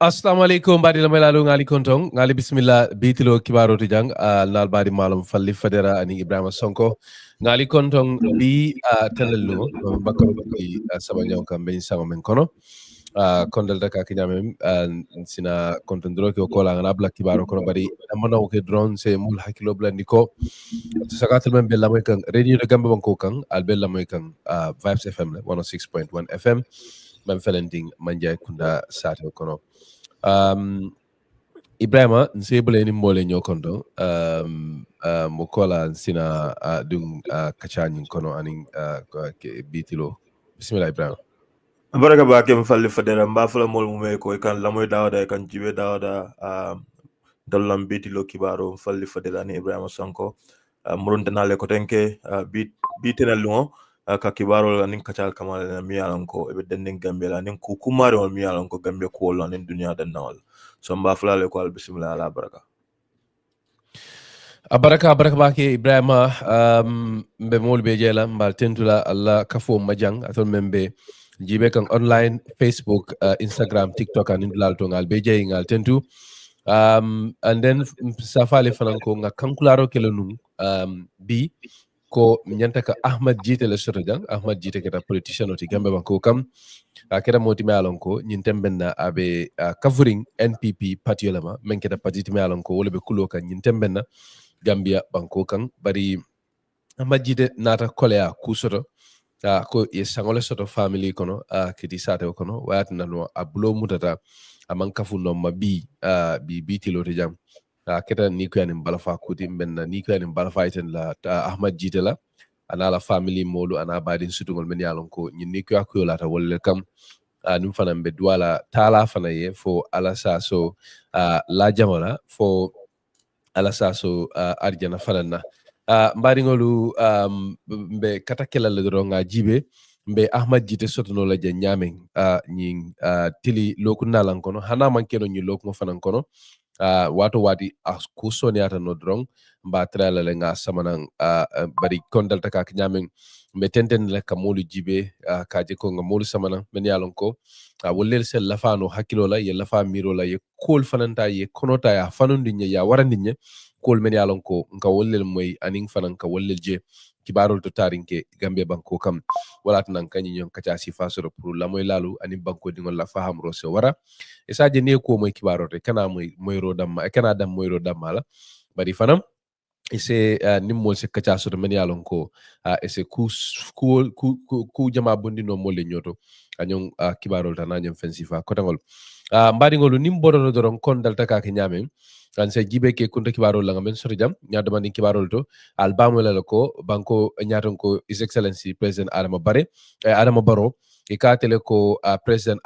Assalamu alaikum badi lamay lalu ngali kontong ngali bismillah bitilo kibaro tijang nal badi malum falli fadera ani Ibrahima Sonko ngali kontong bi telelu bakaro bi sabanyaw kambe sama men kono kondal daka kinyame sina konton dro ko kola ngana bla kibaro kono badi amana ke drone se mul hakilo blandiko sakatul men bella moy kan radio de gambe banko kan al bella moy kan Vibes FM 106.1 FM man felending manja kunda sato kono Ibrahima nsebule ni mbole nyokondo mukola sina dung kachanyin kono aning bitilo bismillah Ibrahima baraka ba ke mfalli fadera mbafala mol mume ko kan lamoy dawda kan jibe dawda dollam bitilo kibaro mfalli fadera ni Ibrahima Sonko muruntanale ko tenke bitena lungo ka kibaro nin kacal kamal na miyalan ko e den gambela nin ku kumare wal miyalan ko gambe ko wala nin dunya dan nawal so mba fulale ko al bismillah ala baraka baraka ba ke Ibrahima be mol be jela mbal tentula alla kafo majang atol membe jibe kan online Facebook Instagram TikTok anin dulal to ngal be jey ngal tentu and then safale fananko nga kankularo kelonum bi ko nyanta ka Ahmad Jite le sotojan Ahmad Jite keta politician oti gambe banko kam keta moti me alon ko nyintembenna abe covering NPP party lama men keta party me alon ko wala be kulo kan nyintembenna Gambia banko kan bari Ahmad Jite nata kolea kusoto ko ye sangole soto family kono kiti sate kono wayat nano abulo mutata aman kafu no mabi bi tilote jam keta ni ko yanin balafa kuti benna ni ko yanin balafa iten la Ahmad Jite la ana la family molu ana badin sutugol men yalon ko ni ko akuyo lata wolle kam num fana be duwala tala fana ye fo alasa so la jamala fo alasa so arjana fanana mbaringolu mbe katakela le doronga jibe mbe Ahmad Jite sotono la je nyamen nyin tili loku nalan kono hana mankeno nyi loku mo fanan kono wato wadi ku soniata no drong mba trala le nga samanan bari kondal taka nyamen mbe tenten le kamolu jibe kaje ko nga molu samanan men yalon ko wollel sel lafano hakilo la ye lafa miro la ye kol fananta ye konota ya fanundi nya ya warandi kol men yalon ko nka wollel moy aning fanan ka wollel je kibarol to tarinke gambe banko kam wala tan kanyi nyon kacha sifa soro pour la moy lalu ani banko dingol la faham ro se wara e saje ne ko moy kibarote kana moy ro damma e kana dam moy ro damma la bari fanam ese nimmol se kacha soro men yalon ko ese ku jama bondi no molle nyoto anyon kibarol tan anyon fensifa kotangol mbadi ngolu nimbodo doron kon dalta ka ke nyame kan se jibe ke kunta kibarol la ngamen sori jam nyaado mandi kibarol to albamu la ko banko nyaaton ko his excellency president Adama Barrow e ka tele ko president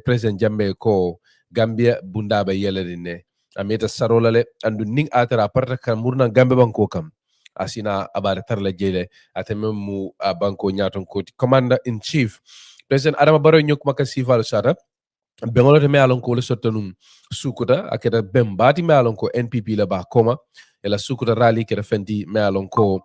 president Jammeh ko Gambia bundaba yelerine ameta sarolale andu ning atara parta kan murna Gambia banko kam asina abare tarla jele ateme mu banko nyaaton ko commander in chief president Adama Barrow nyok makasi falu sata bengolote me alon ko le sottanum Sukuta akeda bembati me alon ko NPP la ba koma ela Sukuta rally keda fenti me alon ko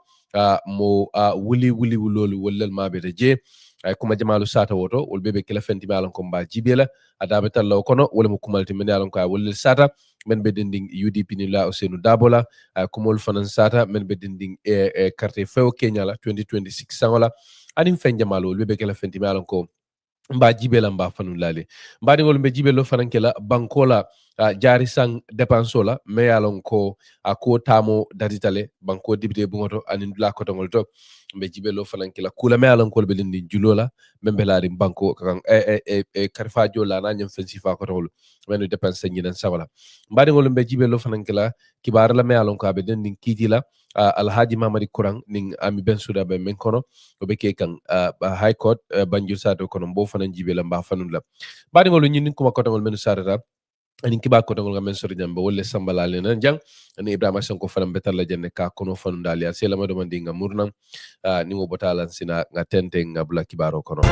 mo wuli wulolu wollel mabe de je ay kuma jamalu sata woto wol bebe kela fenti me alon ko mba jibela adabe tallo kono wala mo kumalti men alon ko wollel sata men be dending UDP ni la Osenu Dabola kumol fanan sata men be dending carte few Kenya la 2026 sangola anim fen jamalu wol bebe kela fenti me alon ko mba jibela mba fanu lale mbadi ngol mbe jibelo fanankela bankola jari sang depanso la me yalon ko ko tamo daditale banko dibide bungoto anin dula ko tongol to mbe jibelo fanankela kula me yalon ko be lindi julola membe laari banko kan karfa jola na nyam fensifa ko tongol menu depense nyidan sawala mbadi ngol mbe jibelo fanankela kibar la me yalon ko be den kitila alhaji mamadi kurang ning ami ben suda be men kono o be ke kan high court banjul sato kono mbo fanan jibela mba fanun la badi ngol nyin kuma ko tangol men sarata ani kiba ko tangol ngamen sori jambe wolle sambalale nan jang ani ibrahima sanko fanan betal la jenne ka kono fanun dali ya sela mado mandi nga murnam ni ngo botalan sina nga tente nga bula kibaro kono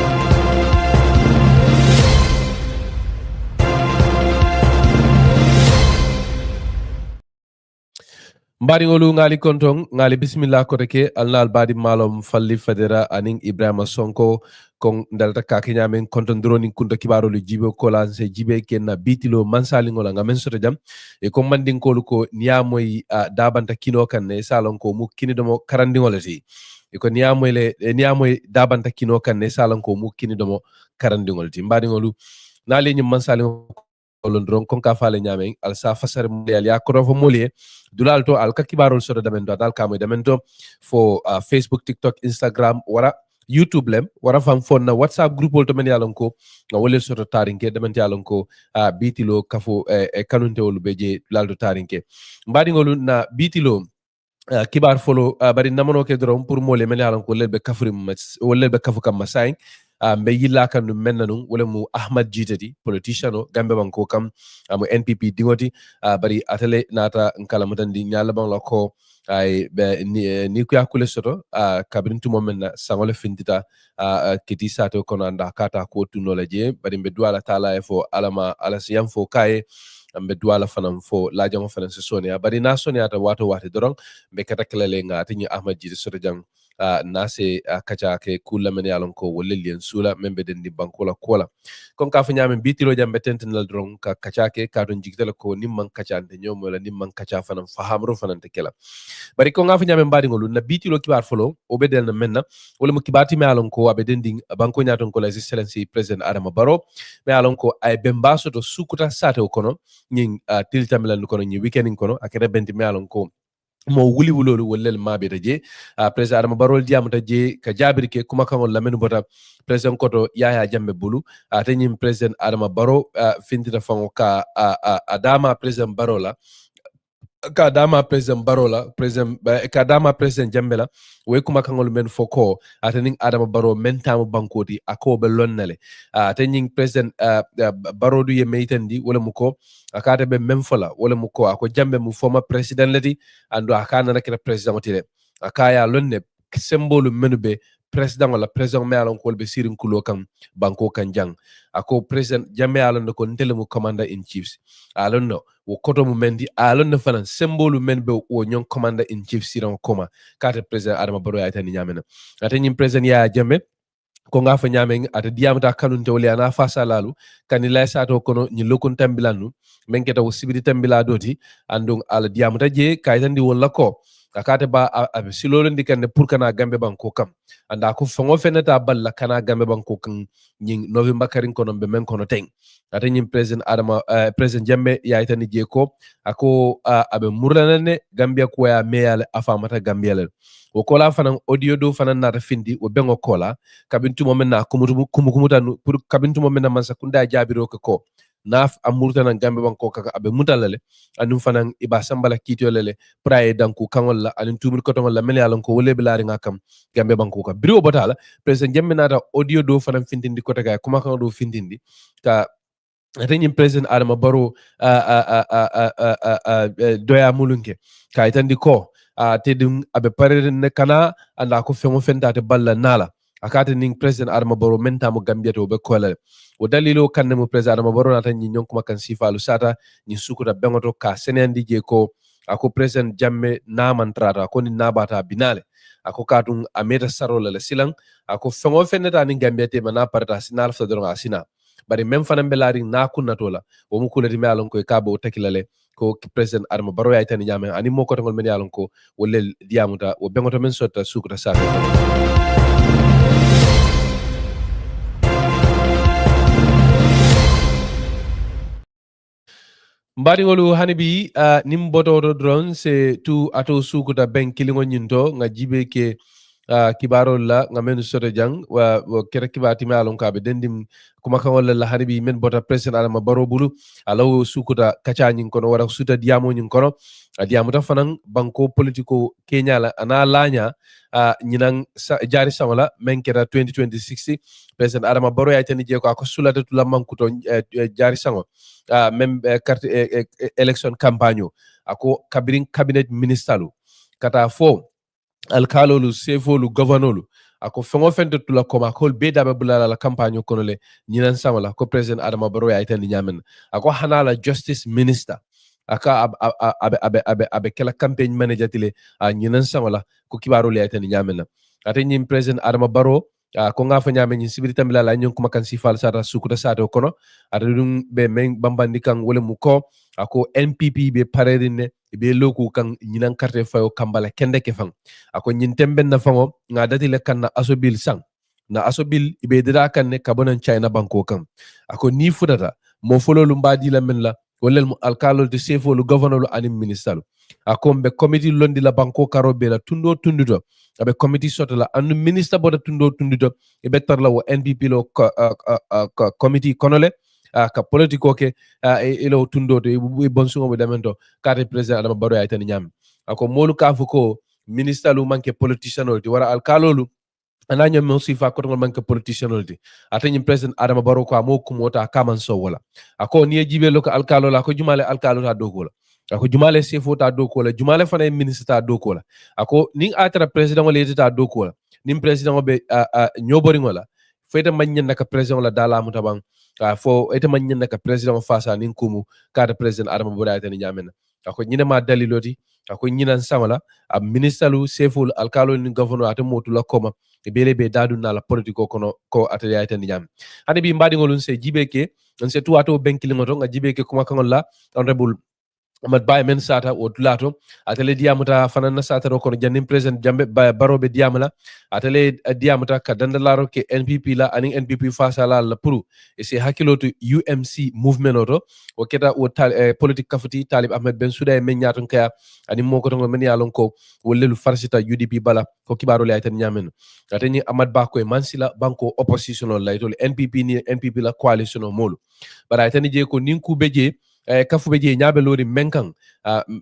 mbari ngolu ngali kontong ngali bismillah ko reke alnal badi malom falli fadera aning ibrahima sonko kon dalta ka kenyamen konton droni kunto kibaro lu jibe ko lan se jibe kenna bitilo mansali ngola ngamen soto jam e ko mandin ko ko niamoy dabanta kino kan ne salon ko mu kini domo karandi ngolati e ko niamoy dabanta kino kan ne salon ko mu kini domo karandi ngolati mbadi ngolu nali nyum mansali olon dron kon ka fale nyame al sa fasar molial ya ko fo molie dulal to al ka kibarol sodo damen do dal kamoy damen to fo Facebook TikTok Instagram wara YouTube lem wara fam fon na WhatsApp group wol to men yalon ko nga wole soto tarinke damen yalon ko bitilo kafo kanunte wol beje laldo tarinke mbadi ngolu na bitilo kibar folo bari namono ke dron pour mole men yalon ko lelbe kafrim wol lelbe kafu kam masay mbe yilla kan dum mennanum wala mu Ahmad Jitati politician o gambe banko kam amu NPP dingoti bari atele nata nkala mutandi nyala ban lako ay be ni ko yakule soto kabrin tumo menna sangole findita kiti sato kono anda kata ko tuno laje bari mbe duala tala e fo alama alasiyam fo kaye mbe duala fanam fo lajango fanan se sonia bari na sonia ta wato wati dorong mbe kata kelele ngati ni Ahmad Jitati soto jang nase kacha ke kula men yalon ko wollel sula membe den di bankola kola kon ka fanya men bitilo jambe tentenal dron ka kacha ke ka don jigdala ko nimman kacha ande nyom wala nimman kacha fanam fahamro fanan te kela bari ko nga fanya men badi ngolu na bitilo kibar folo o bedel na menna wala mo kibati me yalon ko abe den di banko nyaton ko la excellency president Adama Barrow me yalon ko ay bembaso to Sukuta sate kono nyin tiltamilan kono nyi weekending kono akere benti me yalon ko mo wuli wulolu wollel mabe je president adama barol diamuta je ka jabirke kuma kangol lamenu bota president koto yaya jamme bulu atanyim president adama baro fintita fango ka adama president barola ka dama president barola president ka dama president jambela way kuma kangol men foko ataning adama baro mentamo bankoti ako be lonnale ataning president baro du yemeitandi wala muko akata be memfola wala muko ako jambe mu former president lati ando akana nakira president otile akaya lonne symbole menube president wala president me alon ko be sirin kulo kam banko kan jang ako president jamme alon ko ntele mu commander in chiefs alon no wo koto mu mendi alon no fanan symbole men be wo nyon commander in chief siran koma kata president adama baro ya tani nyamena atani president ya jamme ko nga fa nyame ata diamata kanunte wali ana fasa lalu kanila sato kono ni lokun tambilanu men keta wo sibidi tambila doti andung ala diamata je kaytandi wala ko akate ba silolo ndikande pour kana gambe banko kam anda ko fongo fenata balla kana gambe banko kan nyin novi makarin kono be men kono teng ata nyin president adama president jamme ya itani je ko ako abe murlanane gambia ko ya meyale afamata gambia le wo kola fanan audio do fanan nata findi wo bengo kola kabintu mo men na kumukumuta pour kabintu mo men na mansa kunda jabiro ko naf amurta nan gambe banko kaka abe mutalale anum fanan iba sambala kitolele praye danku kangol la anum tumul kotongol la mele alon ko wole bilari ngakam gambe banko ka biro botala president jamme nata audio do fanan findindi kota ga kuma kan do findindi ka atanyim president adama baro doya mulunke ka itandi ko tedum abe parere ne kana anda ko fengo fenta te balla nala akata ning president adama baro menta mo gambia to be kolale o dalilo kanne mo president adama baro nata nyi kuma kan sifalu sata nyi sukuta bengoto ka senendi je ko ako president jamme na mantrata ko ni nabata binale ako katum ameta sarola le silang ako fengo feneta ni gambia te mana parta sinal fa doron asina bari même fanan belari na kunnatola o mu kulati me alon ko kabo takilale ko president adama baro ya tani nyame ani mo ko tangol men yalon ko wolle diamuta o bengoto men sotta sukuta sa mbaɗigolu hani bi nim bototo dron se tu ato sukuta ben kilingo nyinto nga jibe ke kibarol la nga men soto jang wa kera kibati me alon kabe dendim kuma kan wala la hani bi men bota president adama baro bulu alaw sukuta kacha nyin kono wara suta diamo nyin kono diamo ta fanan banko politiko kenya la ana lanya nyinan jari samala men kera 2026 president adama baro ya tani je ko sulata tu lamman kuto jari sango même carte election campagne ako kabirin cabinet ministalu kata fo alkalolu sefolu gouvernolu ako fengo fente tula koma ko be dabe bulala la campagne kono le nyinan samala ko president adama baro ya itani nyamen ako hanala justice minister aka abe kala campaign manager tile nyinan samala ko kibaro le itani nyamen ate nyim president adama baro ko nga fa nyame nyi sibiri tambila la nyon kuma kan sifal sata sukuta sata kono adum be men bambandi kan wole mu ko ako NPP be parerine be loku kan nyinan carte fayo kambala kende ke fang ako nyin temben na fango nga dati le kan na asobil sang na asobil ibe dira kan ne kabonan China banko kan ako ni fudata mo folo lu mbadi la men la wala mu alkalo de sefo lu governor lu anim ministalu ako be committee londi la banko karo be la tundo tunduto abe committee soto la anu minister boda tundo tunduto e better la wo NPP lo committee konole ka politiko ke ilo tundo to e bonsungo be damento kate president adama baro ya tani nyam ako molu ka fuko minister lu manke politician olti wara alkalolu ananya mo sifa ko manke politician olti atani president adama baro ko mo kumota kaman so wala ako ni jibe lo ko alkalola ko jumale alkalo ta dogola ako jumale sefo ta dokola jumale fana minister ta dokola ako ning atra president wala ta dokola nim president be nyobori ngola fete manyen naka president wala dala mutabang fo ete manyen naka president fasa nin kumu kada president adama baro tani nyamena ako nyina ma daliloti ako nyina samala a ministalu sefo alkalo ni governor ate motula koma e bele be dadu na la politiko kono ko ataya tani nyam hani bi mbadi ngolun se jibeke on se tuato benkili ngoto nga jibeke kuma kangola honorable Ahmad Ba men sata o tulato atele diamuta fanana sata ro kono jannim president Jammeh Barrow be diamala atele diamuta ka dandalaro ke NPP la ani NPP face la pour et c'est hakiloto UMC movement oto o keta o politique kafuti Talib Ahmed Ben Souda e men nyaton kaya ani moko to men yalon ko wollelu farsita UDP bala ko kibaro le aytan nyamen ateni Ahmad Ba ko e mansila banko opposition la itol NPP ni NPP la coalition o molu bara aytan je ko ninku beje kafu beje nyabe lori menkan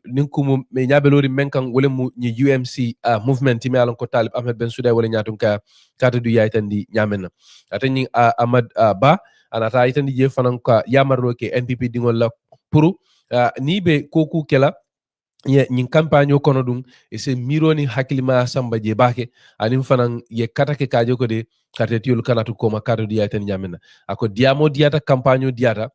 ninkumu me nyabe lori menkan wole mu ni UMC movement mi alon ko Talib Ahmed Ben Souda wala nyatun ka kata du yaytandi nyamen atani Ahmad Ba anata yaytandi je fanan ka yamarlo ke NPP dingol la pour ni be koku kela ye nyin campagne o kono dum e se mironi hakilima samba je bake anim fanan ye katake kajo ko de katetiol kanatu koma kado di yaytandi nyamen ako diamo diata campagne o diata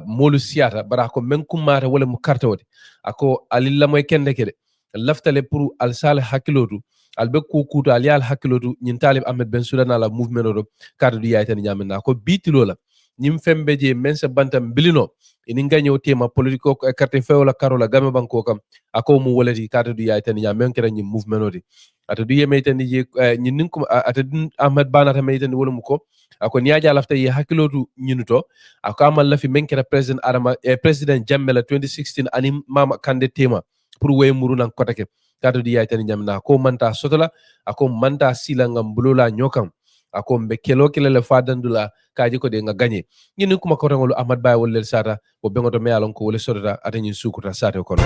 molu siata bara ko men kummata wala mu karta wode ako alilla moy kende kede laftale pour al sal hakilotu albe kukuto al yal hakilotu nyin Talib Ahmed Ben Souda la movement do karta du yaytani nyamena ko bitilola nyim fembe je men se bantam bilino ini ganyo tema politiko carte feola karola game banko kam ako mu wolati karta du yaytani nyamen kede nyim movement do ata du yemaytani je nyin ninkum ata Ahmed Bana tamaytani wala mu ko ako niaja lafta ye hakilotu nyinuto ako amal lafi menkera president adama president Jammeh la 2016 ani mama kande tema pour way muru nan kotake kado di yaytani nyamna ko manta sotola ako manta sila ngam bulula nyokam ako mbe kelo kelele fadandula kaji ko de nga gagné ñin kuma ko tangolu Ahmad Baye wollel sata o bengoto me alon ko wole sodata atani Sukuta sata ko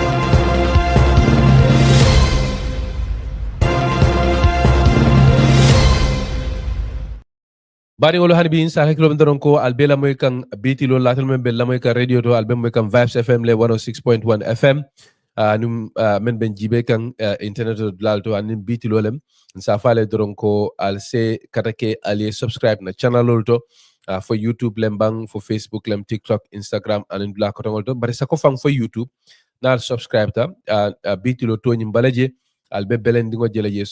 bari wolo hani bi insa hakilo ndaron ko albela moy kan biti lo latal men be lamoy kan radio to albem moy kan Vibes FM le 106.1 FM num men ben jibe kan internet lalto anin biti lolem sa fale doron ko al se katake ali subscribe na channel lolto for YouTube lembang for Facebook lem TikTok Instagram anin bla ko tongol to bari sa ko fang for YouTube na subscribe ta biti lo to nyim balaje al be belen dingo jele je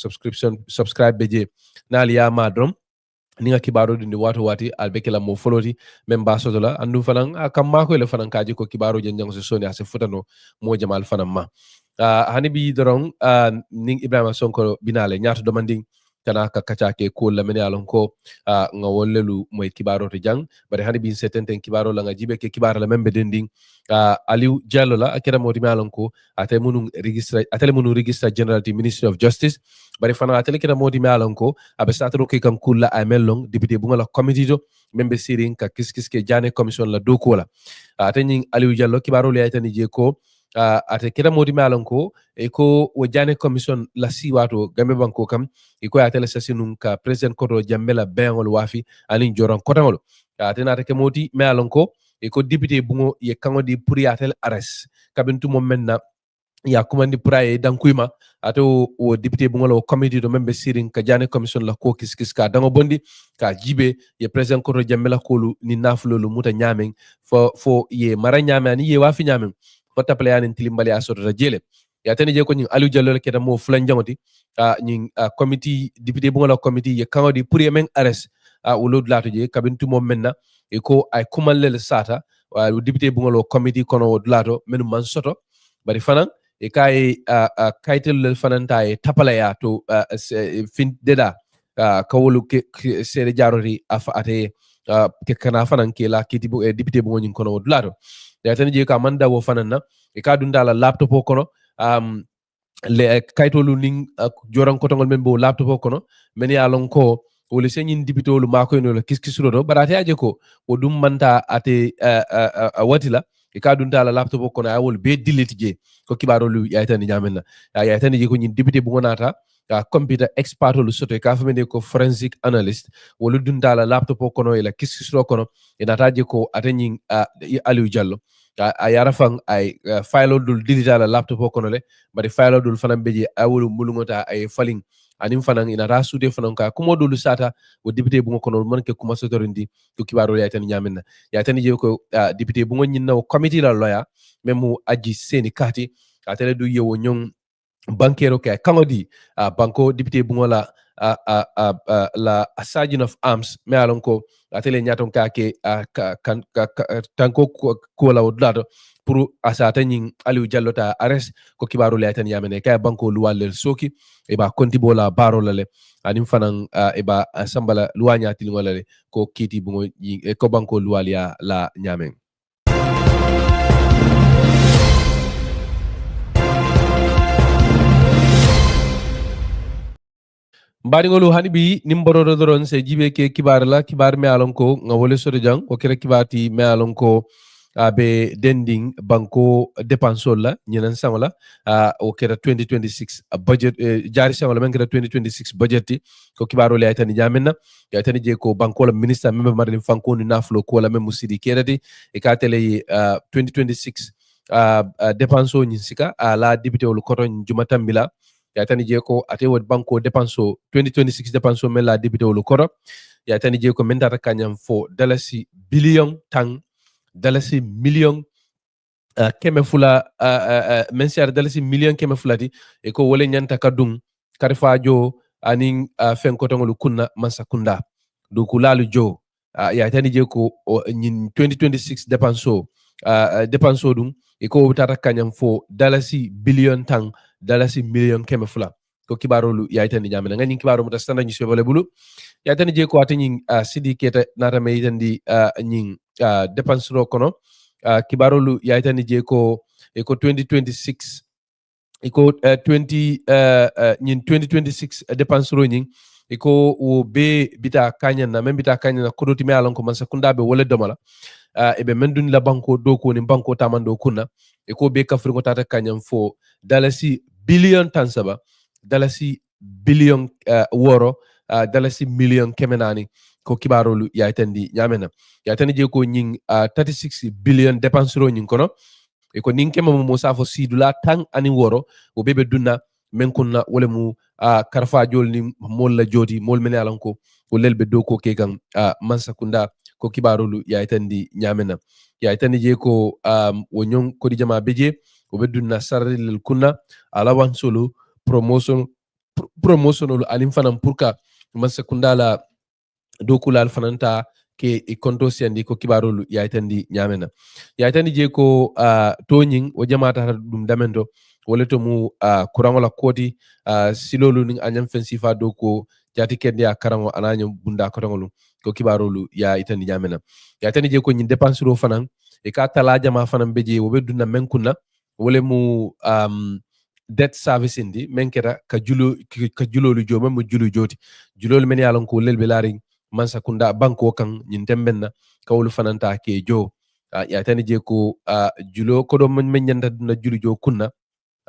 subscribe beje na ali ya madrom ni nga kibaro dindi wato wati albekela mo foloti men basoto la andu fanan kam mako le fanan kaji ko kibaro je jango se soni ase futano mo jamal fanan ma hani bi doron ning Ibrahima Sonko binale nyaato domanding kana ka kacha ke ko la mene alon ko nga wollelu moy kibaro to jang bare hani bi setenten kibaro la nga jibe ke kibaro la membe dending Aliou Diallo la akira modi alon ko ate munu registre general di Ministry of Justice bari fana atele kira modi alon ko abe satro ke kan kulla ay mellong député bu ngala committee do membe sirin ka kiske jane commission la doko la ate nyin Aliou Diallo kibaro le aytani je ko ate kira modi alon ko e ko wo jane commission la siwato gambe banko kam e ko atele sasinun ka president koto jambela bengol wafi anin joran kotangol ate na ke modi alon ko e ko député bungo ye kango di pour yatel arrest kabintu mom menna ya kumandi praye dankuyma ato o député bungo o committee do membe sirin ka jane commission la ko kiskis ka dango bondi ka jibe ye president koto jambela kolu ni naflo muta nyamen fo ye mara nyame ani ye wafi nyamen fo taple yanin tilimbali asoto jele ya tane je ko nyin Aliou Diallo le keta mo fulan jangoti nyin committee député bungo la committee ye kango di pour ye men arrest wolod lato je kabintu mom menna e ko ay kumalel sata député bungolo committee kono dulato menu man soto bari fanan e kay kaytel fananta e tapala ya to fin deda kawolu ke sere jarori afa ate ke kana fanan ke la kiti bu député bungo nyin kono dulato ya tan je ka manda wo fanana e ka dunda la laptop kono le kaytolu ning joran kotongol men bo laptop kono men ya lon ko wole senyin dibitolu mako no la kiskisuro do barate aje ko o dum manta ate watila e ka dun dala laptop ko na awol be delete je ko kibaro lu yaytani nyamenna yaytani je ko nyin dibite bu ngonata computer expert lu soto ka famene ko forensic analyst wolu dun dala laptop ko no ila kiskisuro ko no e nata je ko ate nyin Aliou Diallo a yara fan ay file dul digital laptop ko no le bari file dul fanam beje awol mulungota ay falling anim fanan ina rasude fanan ka kuma dolu sata o député bu ngokono mon ke kuma sotorindi ko kibaro ya tan nyaminna ya tan je ko député bu ngonyin na committee la loya memu aji seni kati atele du yewo nyon banquero ke kangodi banko député bungola la sergeant of arms me alon ko atele nyaton ka ke tanko ko la odlado pour asata nyin Aliou Diallo ta arrest ko kibaru le tan yamene kay banko luwalel soki e ba konti bola baro lale anim fanan e ba sambala luwanya tilingolale ko kiti bungo ko banko luwalia la nyamen. mbaɗigolu hani bi nimboroɗo doron se jibe ke kibar la kibar me alon ko ngawole sodo jang ko kira kibati me alon ko be dending banko dépensol la ñenen samala o kira 2026 budget jari samala men kira 2026 budget ko kibaro le aytani jamenna ya tani je ko banko la ministre membe marni fanko ni naflo ko la même musidi kedati e ka tele 2026 dépenso ñin sika la député ol koton jumatambila ya tani je ko ate wot banko dépenso 2026 dépenso men la député ol koto ya tani je ko men data kanyam fo dalasi billion tang dalasi million keme fula men siar dalasi million keme fulati e ko wole nyanta kadum karifajo anin fen kotongolu kunna mansa kunda do kulalu jo ya tani je ko nyin 2026 dépenso dum e ko tata kanyam fo dalasi billion tang dalasi million keme fula ko kibarolu ya tani jamana ngani kibaro muta standa nyi sebole bulu ya tani je ko atani sidi keta nata me yitandi nyin dépense ro kono kibarolu ya tani je ko e ko 2026 iko 2026 dépense ro nyin iko wo be bita kanya na men bita kanya na kodoti me alon ko man sakunda be wole domala e be mendun la banko do ko ni banko tamando kunna iko be kafri ko tata kanya fo dalasi billion tansaba dalasi billion woro dalasi million kemenani ko kibarolu ya tandi nyamena ya tandi je ko nyin 36 billion dépense ro nyin kono e ko nin kema mo safo sidula tan ani woro o bebe dunna men kunna wole mu karfa jol ni mol la joti mol men alan ko o lelbe do ko ke kan mansa kunda ko kibarolu ya itandi nyamena ya itandi je ko o nyon ko di jama beje o be dunna sarrel kunna ala wan solo promotion alim fanam pourka mansa kunda la do kulal fananta ke e konto sendi ko kibarolu ya itandi nyamena ya itandi je ko toñing o jamata dum damento wala to mu kurangola koti silolu ning anyam fensifa do ko jati kende ya karango ananya bunda korangolu ko kibarolu ya itandi nyamena ya itandi je ko nyin dépense ro fanan e ka tala jama fanan beje wo be dunna men kunna wala mu debt service indi menkera ka julolu jo mem julu joti julolu men yalon ko lelbe laring mansa kunda banko kan nyin tembenna kawlu fananta ke jo ya tani je ko julo ko do men nyanda na julu jo kunna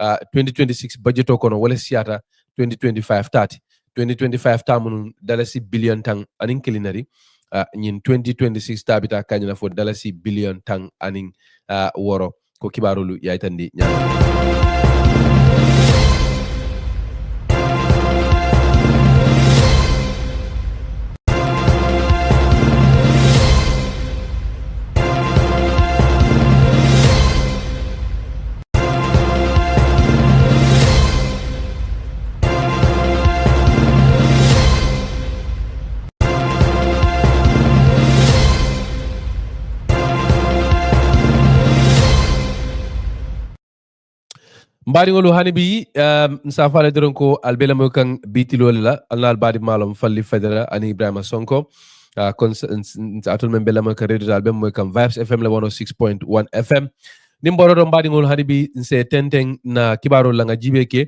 2026 budget kono wala siata 2025 tamun dalasi billion tang anin kilinari nyin 2026 tabita kanyana fo dalasi billion tang anin woro ko kibarulu ya tandi nyama. mbari ngolu hani bi msafale doron ko albela mo kan bitilo la alnal badi malum falli federa ani Ibrahima Sonko kon atul men bela mo kan radio albem mo kan Vibes FM la 106.1 FM nimboro do mbadi ngolu hani bi se tenteng na kibaro la nga jibeke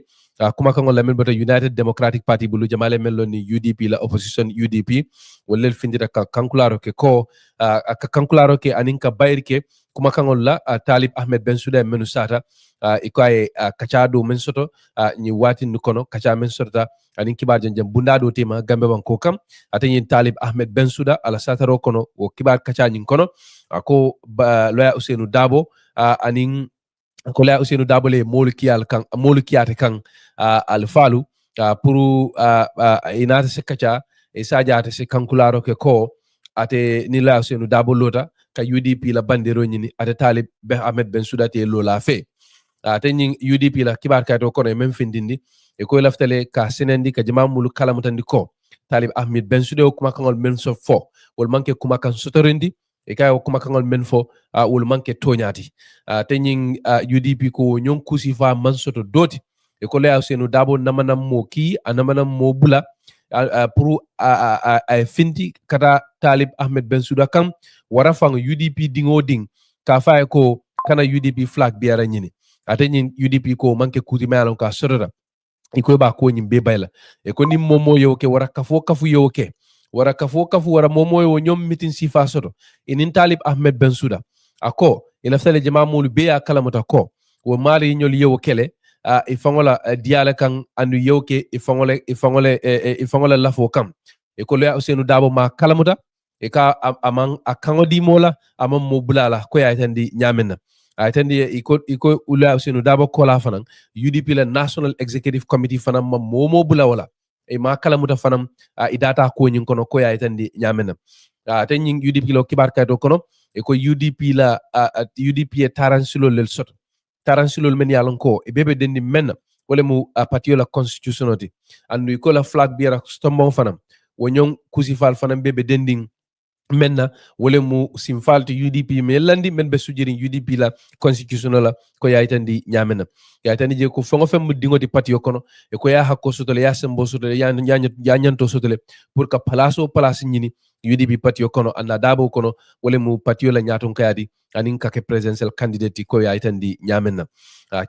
kuma kan la men bota United Democratic Party bulu jamale mello ni UDP la opposition UDP wollel findira kankularo ke ko kankularo ke aninka bayrke kuma kan la Talib Ahmed Bensouda menu sata ikoy kachado men soto ni wati nukono kacha men sota anin kibar jam bundado tema gambe banko kam atani Talib Ahmed Bensouda ala sataro kono o kibar kacha nyin kono ko loya Ousseynou Dabo anin ko loya Ousseynou Dabo le molukiyate kan al falu pour inata se kacha e sajata se kankularo ke ko ate ni loya Ousseynou Dabo lota ka UDP la bandero nyini ate Talib Ahmed Bensouda te lola fe tenyin UDP la kibar kayto kono men findindi e ko laftale ka senendi ka jama mulu kalamutandi ko Talib Ahmed Bensouda kuma kangol men so fo wol manke kuma kan sotorindi e kay kuma kangol men fo wol manke toñati tenyin UDP ko nyon kusifa man soto doti e ko le Senu Dabo namanam mo ki anamanam mo bula pour a finti kata Talib Ahmed Bensouda kam wara fang UDP dingo ding ka fay ko kana UDP flag biara nyini atenyin UDP ko manke kuti malon ka sorora iko ba ko nyimbe bayla e ko nim momo yo ke wara kafu yo ke wara kafu wara momo yo nyom mitin sifa soto inin Talib Ahmed Bensouda ako ila fele jama mulu be ya kalamata ko wo mari nyol yo kele ifangola diala kan anu yoke ifangola lafo kam e ko le Senu Dabo ma kalamuta e ka amang akango di mola amam mo bulala ko ya tandi nyamenna tandi iko ula Senu Dabo kola fanan UDP la National Executive Committee fanan ma momo bula wala e ma kalamuta fanan idata ko nyin kono ko ya tandi nyamenna tanyin UDP lo kibar kayto kono e ko UDP la UDP e taransulo lel soto taransilol men yalon ko e bebe dendi men wala mu patio la constitutionoti andu ko la flag biara stombon fanam wonyon kusifal fanam bebe dending menna wala mu simfal to UDP me landi men be sujirin UDP la constitutional la ko yaytandi nyamena yaytandi je ko fongo fem dingoti patio kono e ko ya hakko sotole ya sembo sotole ya nyanto sotole pour ka place nyini UDP patio kono anda Dabo kono wala mu patio la nyaton kayadi anin kake presidential candidate ko yaytandi nyamenna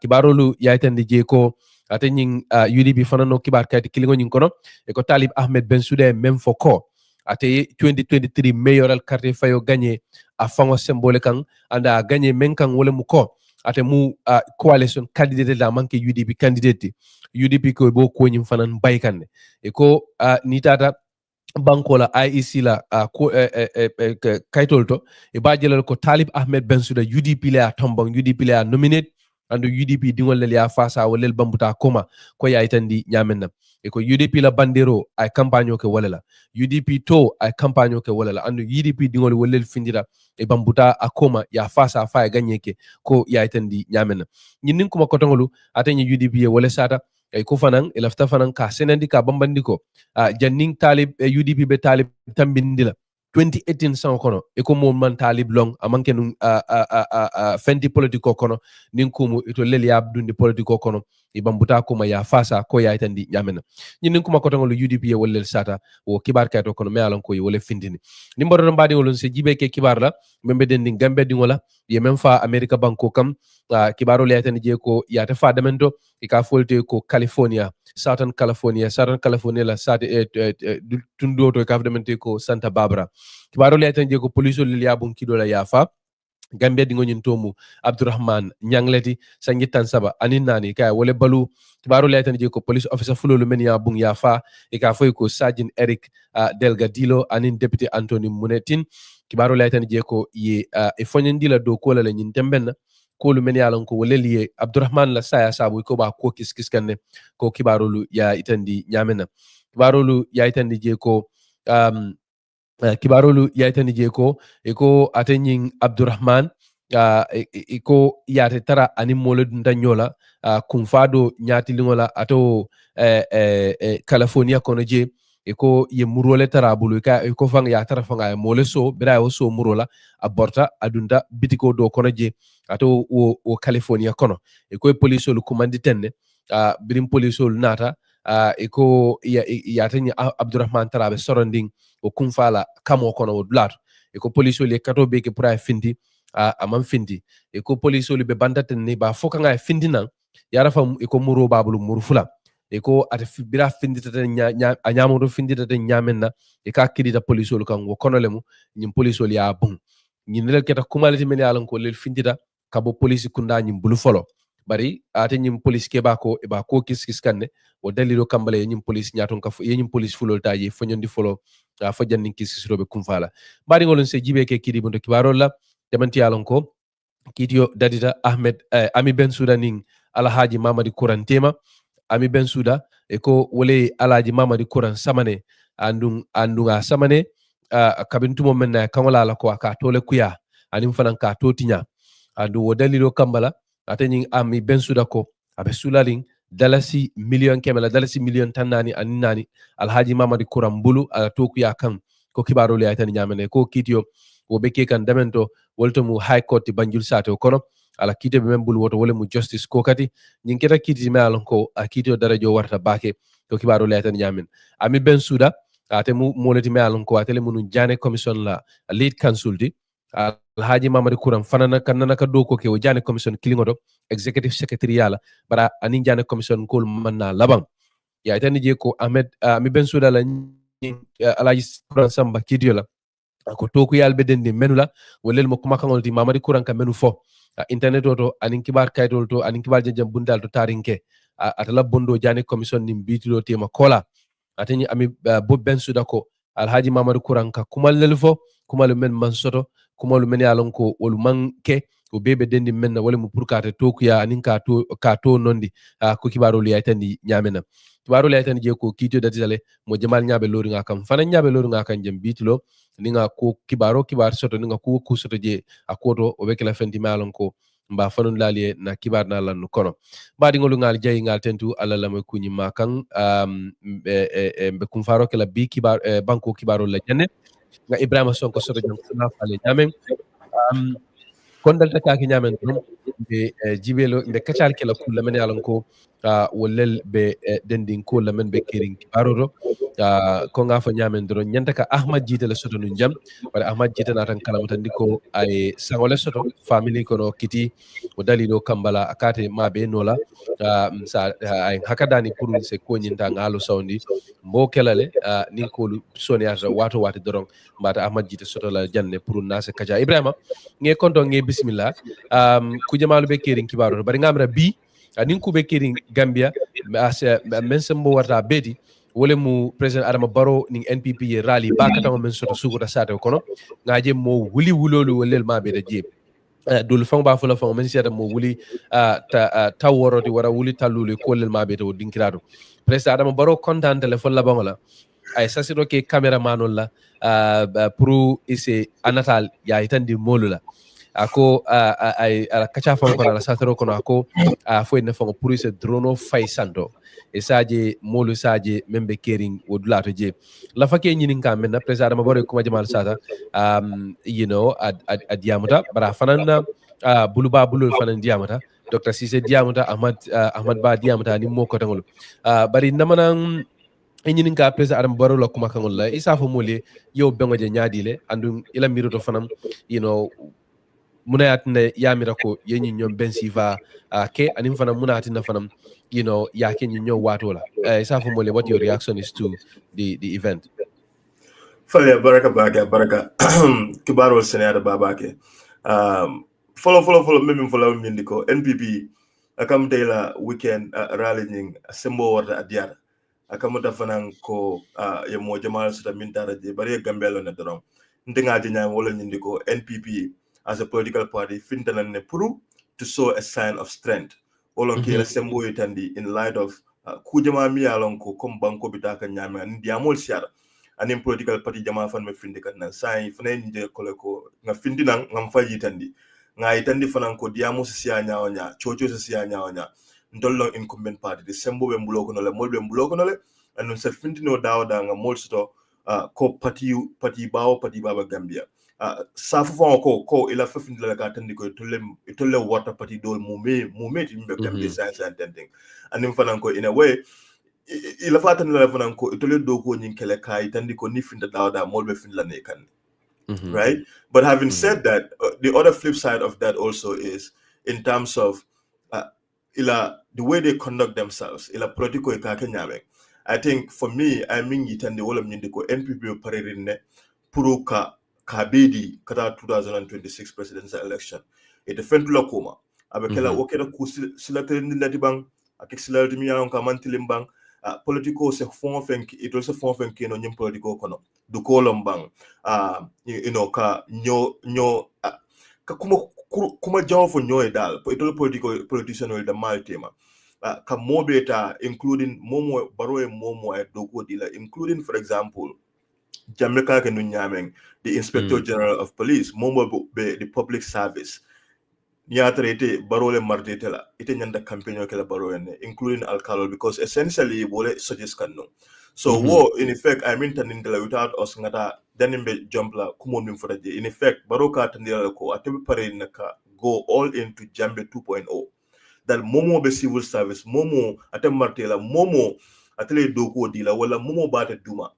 kibarolu yaytandi je ko atenyin UDP fanano kibar kayati kilingo nyin kono e ko Talib Ahmed Bensouda même foko ate 2023 mayoral carte fayo gagné a fango symbole kan anda gagné men kan wala mu ko ate mu coalition candidate la manke UDP candidate UDP ko bo ko nyim fanan baykande e ko ni tata banko la IEC la kaytol to e bajelal ko Talib Ahmed Bensouda UDP la tombang UDP la nominate andu UDP dingol le ya fasa walel bambuta koma ko yaytandi nyamenna e ko UDP la bandero ay campagne ke wala la UDP to ay campagne ke wala la andu UDP dingol walel findira e bambuta akoma ya fasa fa gagné ke ko yaytandi nyamenna nyinin kuma ko tongolu atani UDP wala sata e ko fanan e lafta fanan ka senandi ka bambandi ko janning Talib UDP be Talib tambindila 2018 san kono e ko mo man Talib long amanke nun fenti politiko kono nin kumu ito leli abdundi politiko kono e bambuta kuma ya fasa ko ya itandi nyamena nin kuma ko tangol UDP e wollel sata o kibar kayto kono me alon ko e wolle findini ni mbodo mbadi wolon se jibe ke kibar la membe den din gambe dingola ye même fa America banko kam kibaro le itandi je ko ya ta fa demento e ka folte ko California Southern California la sate tundo to ka demente ko Santa Barbara kibaro le itandi je ko police le yabun kidola yafa Gambia dingo nyin tomu Abdurrahman Nyangleti sangi tansaba anin nani kay wole balu kibaro laytan je ko police officer fulolu men ya bung ya fa e ka foy ko Sergeant Eric Delgadillo anin deputy Anthony Munetin kibaro laytan je ko ye e fonyandila do ko la nyin tembenna ko lu men ya lon ko wole liye Abdurrahman la saya sabu ko ba ko kis kanne ko kibaro lu ya itandi nyamena kibaro lu ya itandi je ko kibarolu yaytani je ko e ko atenyin Abdurrahman e ko yate tara ani mole dunda nyola kumfado nyati lingola ato California kono je e ko ye murole tara bulu ka e ko fang ya tara fanga mole so bira o so murola aborta adunda bitiko do kono je ato o California kono e ko police lu commanditenne birim police lu nata e ko yatani Abdurrahman tarabe soronding o kumfala kamo kono o dulato e ko police le kato be ke pura findi amam findi e ko police le be bandaten ne ba foka nga findi nan yara fam e ko muro babulu murfula e ko ata bira findi tata nyaamo findi tata nyamenna e ka kidita police le kan wo kono lemu nyim police le ya bun nyin le keta kumaliti men yalan ko le findita kabo police kunda nyim bulu folo bari ate nyim police ke ba ko e ba ko kis kanne o dalilo kambale nyim police nyaton ka nyim police fulol taji fonyondi folo fo jannin kisirobe kumfala bari ngolon se jibe ke kidi bondo kibaro la demanti yalon ko kitiyo dadita Ahmed Ami Bensouda ning Alhaji Mamadi Kuran tema Ami Bensouda e ko wole Alhaji Mamadi Kuran samane andunga samane kabintumo menna kangola la ko ka tole kuya anim fanan ka totinya andu wo dalilo kambala atani ami ben suda ko abe sulaling dalasi million kemela dalasi million tannani aninani alhaji mamadi kurambulu ala toku ya kan ko kibaro le atani nyamene ko kitio wo be ke kan damento wolto mu high court banjul sato kono ala kite be membul woto wole mu justice ko kati nyin keta kiti me alon ko a kitio darajo warta bake ko kibaro le atani nyamen ami ben suda ate mu molati me alon ko atele munu jane commission la lead council di alhaji mamadi kuram fanana kanana ka do ko ke o jane commission kilingodo executive secretary yala bara anin jane commission kol manna labang ya tani je ko ahmed mi ben suda la alhaji kuram samba kidio la ko toku yalbe den menula wolel mo kuma kangol di mamadi kuran ka menu fo internet to anin kibar kaytol to anin kibar jam bundal to tarinke atala bondo jani commission nim bitilo tema kola atani ami bo ben suda ko alhaji mamadi kuran ka kumal lel fo kumal men man soto kumal men yalon ko wol manke ko bebe dendi men wala mu purkate toku ya anin ka to nondi ko kibaro li aytani nyamena kibaro li aytani je ko kito datale mo jamal nyabe lori nga kam fana nyabe lori nga kan jam bitilo ninga ko kibar soto ninga ku soto je akoto o be kala fenti malon ko mba fanun laliye na kibar na lanu kono badi ngolu ngal jayi ngal tentu alla la kunyi makan be kum faro kala bi kibar banko kibaro la janne nga ibrahima sonko soto jam na fale jamen kondal takaki nyamen dum be jibelo be kacal kala kula men yalon ko wollel be dendin ko lamen be kering kibarodo ko nga fa nyamen do nyanta ka ahmad jita la soto nun jam wala ahmad jita na tan kala mutandi ko ay sangole soto family ko no kiti o dalilo kambala akate mabe nola sa ay hakadani pour se ko nyinta ngalo sawndi mbo kelale nin ko soniata wato wati dorong mbata ahmad jita soto la janne pour nase kaja ibrahima nge konto nge bismillah ku jamalu be kering kibaro bari ngamra bi nin ku be kering gambia men sembo warta bedi wole mu president adama barrow ning npp ye rally bakata men soto sukuta sate kono ngaje mo wuli wulolu wolel mabe da je dul fang ba fula fang men siata mo wuli ta woroti wara wuli talulu kolel mabe to dinkirado president adama barrow kontan telephone la bangola ay sasiro ke cameraman la pour ise anatal ya itandi molula ako ay kacha fam kono la satoro kono ako fo ne fo pour ise drono fay santo e saje molu saje membe kering wodulato je la fake nyinin kam men president ma bore kuma jamal sata you know ad diamuta bara fanana buluba bulul fanan diamuta dr cisse diamuta ahmad ba diamuta ni moko tangol bari namanan enyinin ka president adam baro la kuma kangol la isa fo mole yow bengo je nyaadile andum ila miroto fanam you know munayat ne yamira ko yenyi nyom bensiva ke anim fanam munati na fanam you know yake nyi nyo watola isa fo mole what your reaction is to the event Fale baraka baraka kibaro senada babake follow meme follow mindiko NPP akam dayla weekend rallying sembo warta adiara akamuta fanan ko ye mo jamal sita mintara je bari gambelo na doron ndinga dinya wala nyindiko NPP as a political party fintanan ne puru to show a sign of strength olon kila sembo yitandi in light of kujama mi alon ko kom banko bitaka nyama ndiamol siara anin political party jama fan me finde kan nan sai fane nje koleko nga findi nan ngam fayi tandi nga itandi fanan ko diamu siya nyaawnya chocho siya nyaawnya ndollo incumbent party de sembo be mbuloko no le molbe mbuloko no le anun sa findi no dawda nga molsto ko party bawo party baba gambia safu fon ko ila findi la ka tandi ko tolle water party dol mume timbe gambia science and tending anin fanan ko in a way ila fatan la fanan ko itole do ko nyin kele kai tandi ko ni finda dawda molbe fin la ne kan right but having said that the other flip side of that also is in terms of the way they conduct themselves ila politiko e ka kenyame I think for me I mean yitande wala nyindiko NPP paririne puruka kabedi kata 2026 presidential election it defendula koma abekela okeda ku silate ndati bang akik silate mi yanon ka mantilim bang politico se fond fenki it also fond fenki no nyim politico kono du kolom bang you know ka nyo ka kuma jaw fo nyoy dal itol politician wal da mal tema ka mobeta including momo Barrow momo ay dogo dila including for example Jammeh ka nu nyameng the inspector general of police momo be the public service niatare ite Barrow le marte tela ite nyanda campaign ke la Barrow ene including alcalde because essentially bole suggest kan no so wo in effect I mean tanindela without us ngata danimbe jump la kumon min fotaje in effect Barrow ka tandira ko atebe pare naka go all into Jammeh 2.0 dal momo be civil service momo ate martela momo atele doko dila wala momo bata duma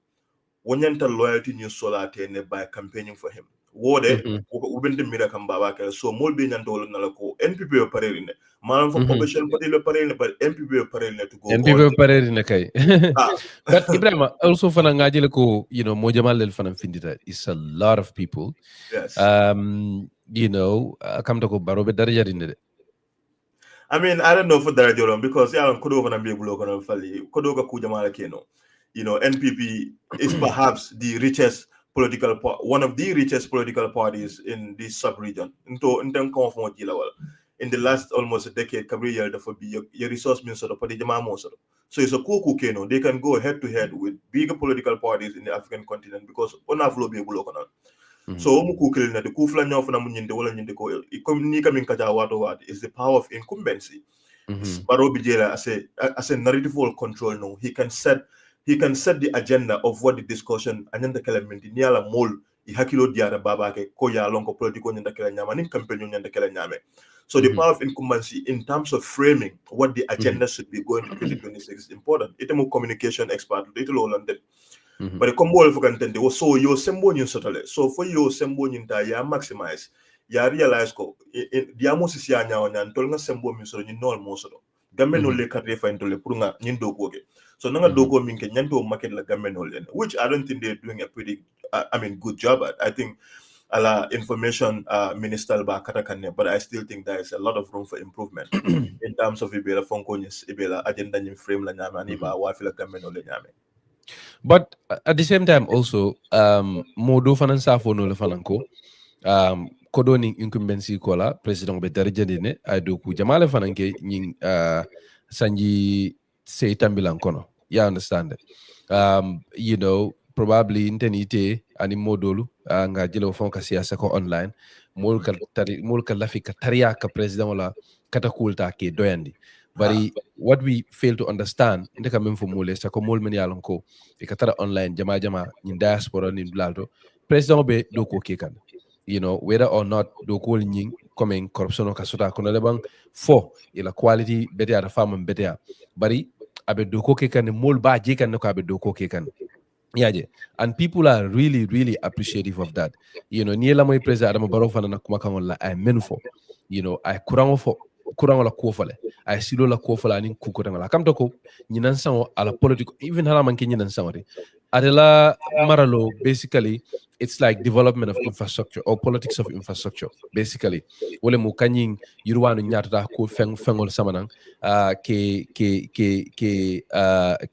wonyanta loyalty new solar ne by campaigning for him wode ubente mira kam baba kala so mol be nyanta wala nala ko NPP o parerine manam for opposition party le parerine but NPP o parerine to go all NPP parerine kay ah. But Ibrahima also fana ngajele ko mo jamal del fana findita is a lot of people yes kam to ko barobe daraja dinde I mean, I don't know for that Joram because yeah, Kodo gonna be blown fali. Kodo ga kujamala keno. NPP is perhaps the richest one of the richest political parties in this sub-region. In the last almost a decade, Gabriel the be your resource minister of the Jama so it's a kuku keno. They can go head to head with bigger political parties in the African continent because onaflo be blown. So kukil na the kufla nyof na munyinde wala nyinde ko ni kamin kaja wato is the power of incumbency. Barrow Bijela as a narrative control no he can set the agenda of what the discussion anyanda kala minti ni ala mol I hakilo diara baba ke ko ya lonko politiko nyanda kala nyama ni campaign nyanda kala nyame. So the power of incumbency in terms of framing what the agenda should be going to 2026 is important. Itemo communication expert little London. But the combo for content was so your sembo nyin sotale. So for your sembo nyin ta ya maximize ya realize ko diamo sisi ya nyawo nyan tol nga sembo min so nyin nol mo so gamme no le karte fa into le pour nga nyin dogo ge. So nga dogo min ke nyanto market la gamme no le, which I don't think they're doing a pretty good job at. I think ala information minister ba katakanne, but I still think there is a lot of room for improvement in terms of ibela fonko nyis ibela agenda nyim frame la nyame ani ba wa fi la gamme no le nyame. But at the same time also modo fanan safo no le fananko kodo ni incumbency kola president be darjandi ne ay do ku jamale fananke nying sanji say tambilan kono ya understand probably intenite ani modolu nga jelo fon ka siyasa ko online mol ka lafi ka tariya ka president wala kata kulta ke doyandi bari what we fail to understand ndeka même fo mole sa ko mol men yalon ko e ka tara online jama ni diaspora ni dulalto president be do ko ke kan whether or not do ko nying comme corruption ka sota kono le bang fo ila quality betea da fam betea bari abe do ko ke kan mol ba je kan ko abe do ko ke kan yaje and people are really really appreciative of that ni la moy president Adama Barrow fana na kuma kan wala ay menfo ay kurango la ko fale ay silo la ko fala ni ku ko tangala kam to ko nyinan sango ala political even hala man ke nyinan sango adela maralo basically it's like development of infrastructure or politics of infrastructure basically wole mu kanyin yurwanu nyatata ko fengol samanang ke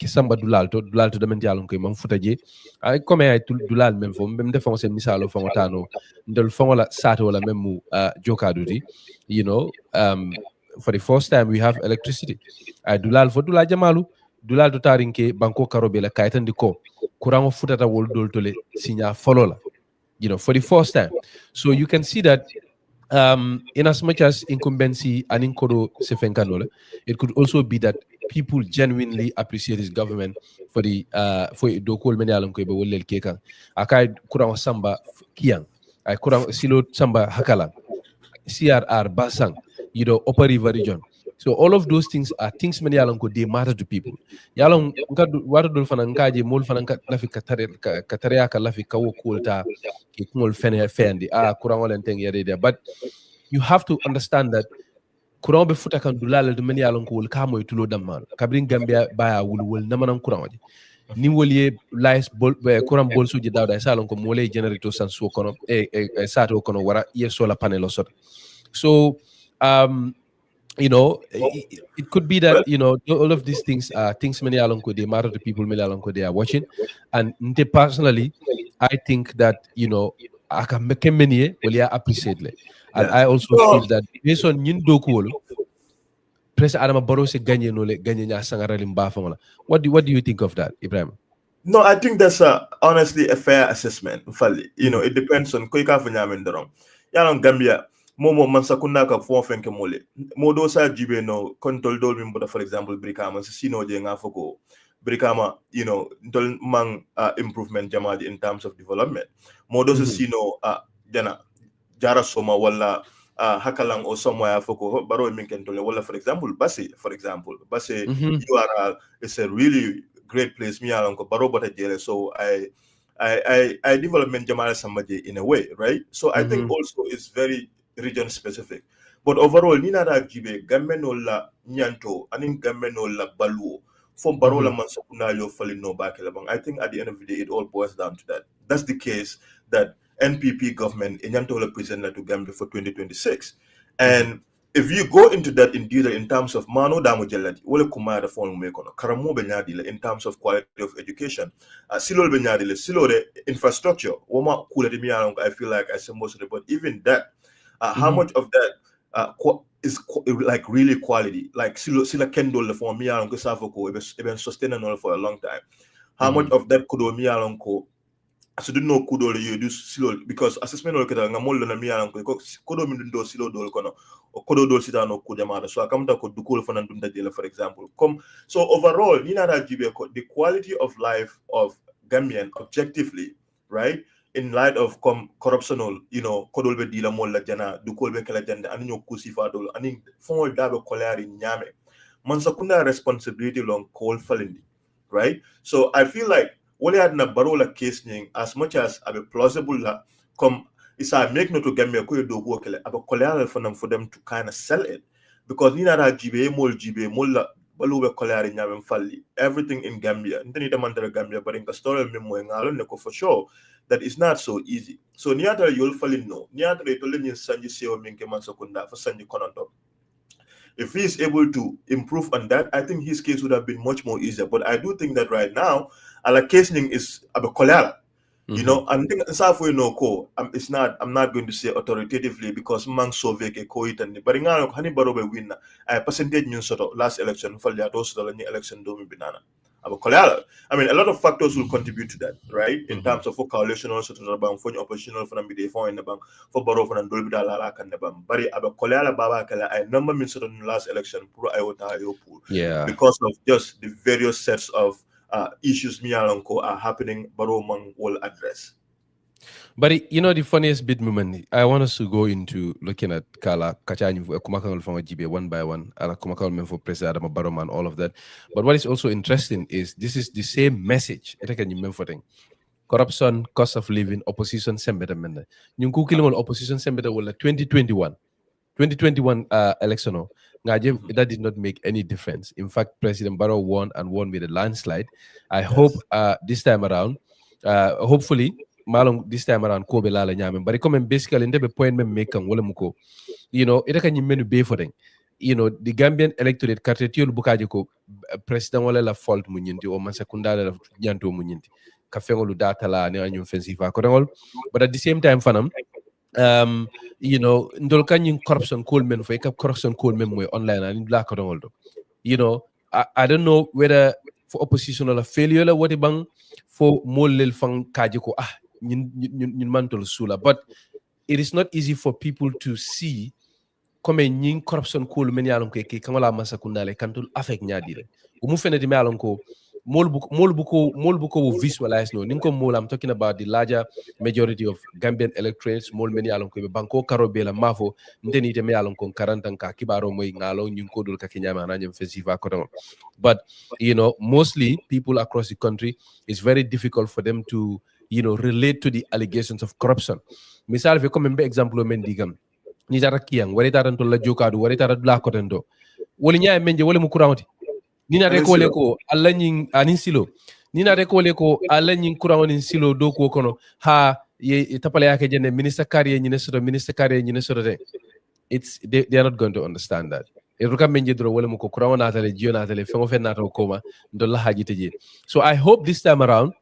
samba dulalto de men yalon ko man futaje ay comme ay dulal men fo mbem defon sen misalo fo tano ndel fo la sato wala memu jokaduti for the first time we have electricity ay dulal fo dula jamalu dulal to tarinke banko karobe la kaytan ko kurango futata wol doltole signa folola for the first time. So you can see that in as much as incumbency and inkodo sefenkanole, it could also be that people genuinely appreciate his government for the for dokol meni alon ko be wolel keka akai kurango samba kiang ay kurango silo samba hakala CRR basang upper river region. So all of those things are things many along they matter to people. Yalong what do fanankaji mul fananka lafi kataria ka lafi kawo kulta ki kumul fendi kurangol enteng yade. But you have to understand that kurang be futa kan dulala do many along ko kamo itulo dammal kabrin gambia baya wul namanam kurang waji ni woliye lies kurang bol suji dawda salon ko mole generator san so kono sato kono wara ye solar panel sort. So it could be that all of these things are things many alonko they matter to people many alonko they are watching, and personally I think that I can make many will appreciate it, and I also feel that based on Nindokolo President Adama Barrow se gagné no le gagné nya sangara limba famala. What do you think of that, Ibrahim? No, I think that's honestly a fair assessment. It depends on Koika Funyamin Dorom. Gambia. momo man sakunda ka fo fenke mole modo sa jibe no kontol dol min boda for example brikama sino je nga foko brikama dol mang improvement jamadi in terms of development modo sino jana jara soma wala hakalang o somewhere foko baro min ken tole wala for example base URL is a really great place me along ko baro bota jele so I development jamala samaje in a way, right? So I think also it's very region specific. But overall, nina da jibe gameno la nyanto, anin gameno la baluo. From barola mansakuna yo falling no back. I think at the end of the day, it all boils down to that. That's the case that NPP government in nyanto la present to Gambia for 2026. And if you go into that in detail in terms of mano damu jalati, wale kumaya da phone mekono, karamo benyadi in terms of quality of education, silo benyadi silo de infrastructure, wama kule de miya, I feel like I say most of it, but even that, how much of that is like really quality, like sila kendo le for miya ko safoko, even sustainable for a long time. How much of that kudo miya ko so do no kudo you do silo because assessment or keda ngamol na miya ko kudo min do silo dol kono o kudo dol sita no kudamada so akamta ko dukul fanan dum dajela for example so overall ni na jibe ko the quality of life of Gambian objectively, right, in light of corruptional kodol be dila mol la jana dukul be kala jande ani no kusifa dol ani fon dabe kolari nyame man sakunda responsibility long call falindi, right? So I feel like wale adna barola case ning as much as abe plausible la isa make no to Gambia ko do ko kele abe kolari for them to kind of sell it because ni na jibe mol la balube kolari nyame falli everything in Gambia ndeni demandere Gambia but in story memo ngalo ne ko for sure that is not so easy so niata yol falli no niata to len sanji seo minke man sakunda for sanji kononto if he is able to improve on that, I think his case would have been much more easier. But I do think that right now, allocating is a kolera. And think it's not. I'm not going to say authoritatively because man so veke ko itani. But ingano hani barobe win. I percentage new sort of last election for the also the election domi banana. I mean, a lot of factors will contribute to that, right? In terms of coalition also to the bank for oppositional for the for in the bank for Barrow for Dolby Dala and the bank. But Abakolala Baba Kala, I number means in the last election, pro Iota because of just the various sets of issues Mialanko are happening, Barrow Mang will address. But the funniest bit moment, I want us to go into looking at Kala, Kachani, Kumakal from GB one by one, Ala Kumakal for President Adam Barrow and all of that. But what is also interesting is this is the same message. Corruption, cost of living, opposition, sembeta mende. Nyunku kilingol opposition sembeta wala 2021 election. That did not make any difference. In fact, President Barrow won and won with a landslide. I hope this time around, hopefully, malong this time around ko be lala nyame bari comme basically ndebe point mem mekan wala muko ita kan menu be for den the Gambian electorate cartetio bukaje ko president wala la fault mu nyinti o man sekundala la nyanto mu nyinti ka fengolu data la ne anyum offensive ko dangol but at the same time fanam ndol kanyin corruption call men fo ka corruption call men moy online and la ko dangol do I don't know whether for opposition or failure la wati bang for molel fang kaje ko ñun mantol sula but it is not easy for people to see comme ñing corruption ko men yalon ko ke kamala masakunda le kantul affect ñadire mu fenati me yalon ko mol bu ko visualize no ninko mol I'm talking about the larger majority of Gambian electorates mol men yalon ko be banko karobe la mafo ndeni te me yalon ko 40 ka kibaro moy ngalo ñing ko dul ka kenyama na ñem festival ko don but mostly people across the country it's very difficult for them to relate to the allegations of corruption misal fe comme be example men digam ni tara kiyang wari tara to la jokadu wari tara la ko tendo woli nyaa menje woli mu kurawti ni na rekole ko alla nyin anin silo ni na rekole ko alla nyin kurawni silo do ko kono ha ye tapale yake jenne minister kariye nyine soto de they are not going to understand that e ruka menje dro woli mu ko kurawna tale jio na tale fengo fenna to koma ndo la haji teje so I hope this time around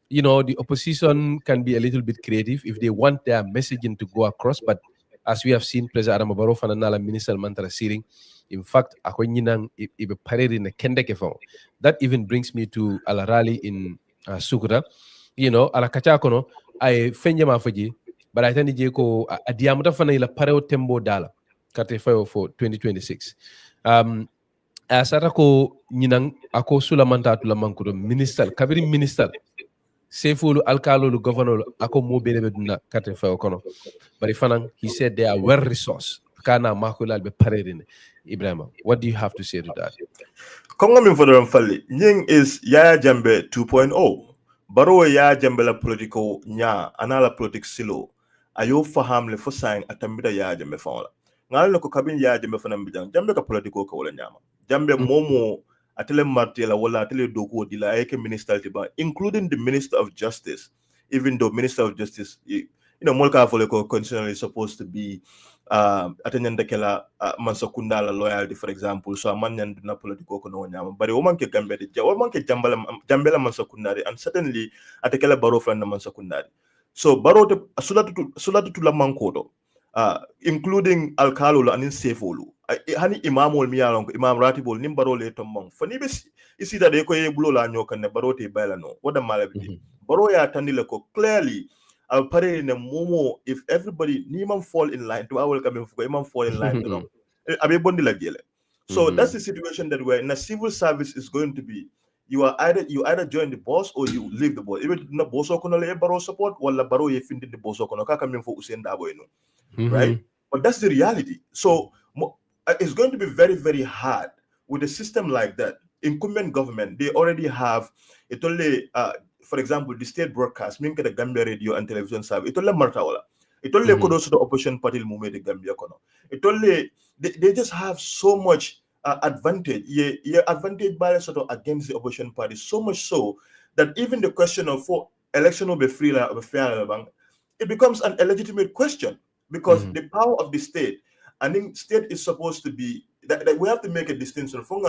the opposition can be a little bit creative if they want their messaging to go across. But as we have seen, President Adam Barrow fananala minister mantara siring. In fact, ibe pareri na kendeke fao. That even brings me to ala rally in Sukuta. Ala kacha kono ay fenjama faji but I tani je ko a diamuta fana ila pareo tembo dala kate fayo for 2026 asata ko ñinan ako sulamanta tula mankudo minister kabiri minister sefulu alkalolu gouverneur ako mo bele duna kate fayo kono bari fanan he said they are well resourced kana makulal be parerine Ibrahima, what do you have to say to that? Kongo min fodoron falli nying is Yaya Jammeh 2.0 Barrow Yaya Jammeh la political nya anala politics silo ayo faham le fo sign atambida Yaya Jammeh fawla ngal ko kabin Yaya Jammeh fanam bijang Jammeh ka political ka wala nyama Jammeh momo atele martela wala atele doko dila ayke minister tiba including the Minister of Justice, even though Minister of Justice molka fole ko constitutionally supposed to be atanyanda kela mansakunda la loyalty, for example, so amanyan na politiko ko no nyama bari o manke gambe de o manke jambela mansakundari and certainly atakela Barrow flan na mansakundari. So Barrow to sulatu to la mankodo including alkalo anin sefolu hani imamol mi yalon imam ratibol nim Barrow le tombong fani be isi da de ko e bulo la nyokan ne Barrow te bayla no wada malabi Barrow ya tandile ko clearly pare in a momo if everybody Niman fall in line to our coming for Imam fall in line so that's the situation that we're in. A civil service is going to be you either join the boss or you leave the boss. Even na boss okono le Barrow support wala Barrow ye findi the boss okono ka coming for Usain Dabo right? But that's the reality. So it's going to be very, very hard with a system like that. Incumbent government, they already have it only for example, the state broadcast, minke the Gambia radio and television service, it only martawala. It only kodo to the opposition party movement the Gambia kono. It only they just have so much advantage. Yeah, advantage by sort of against the opposition party, so much so that even the question of for election will be free or fair, it becomes an illegitimate question because the power of the state, I think state is supposed to be that we have to make a distinction from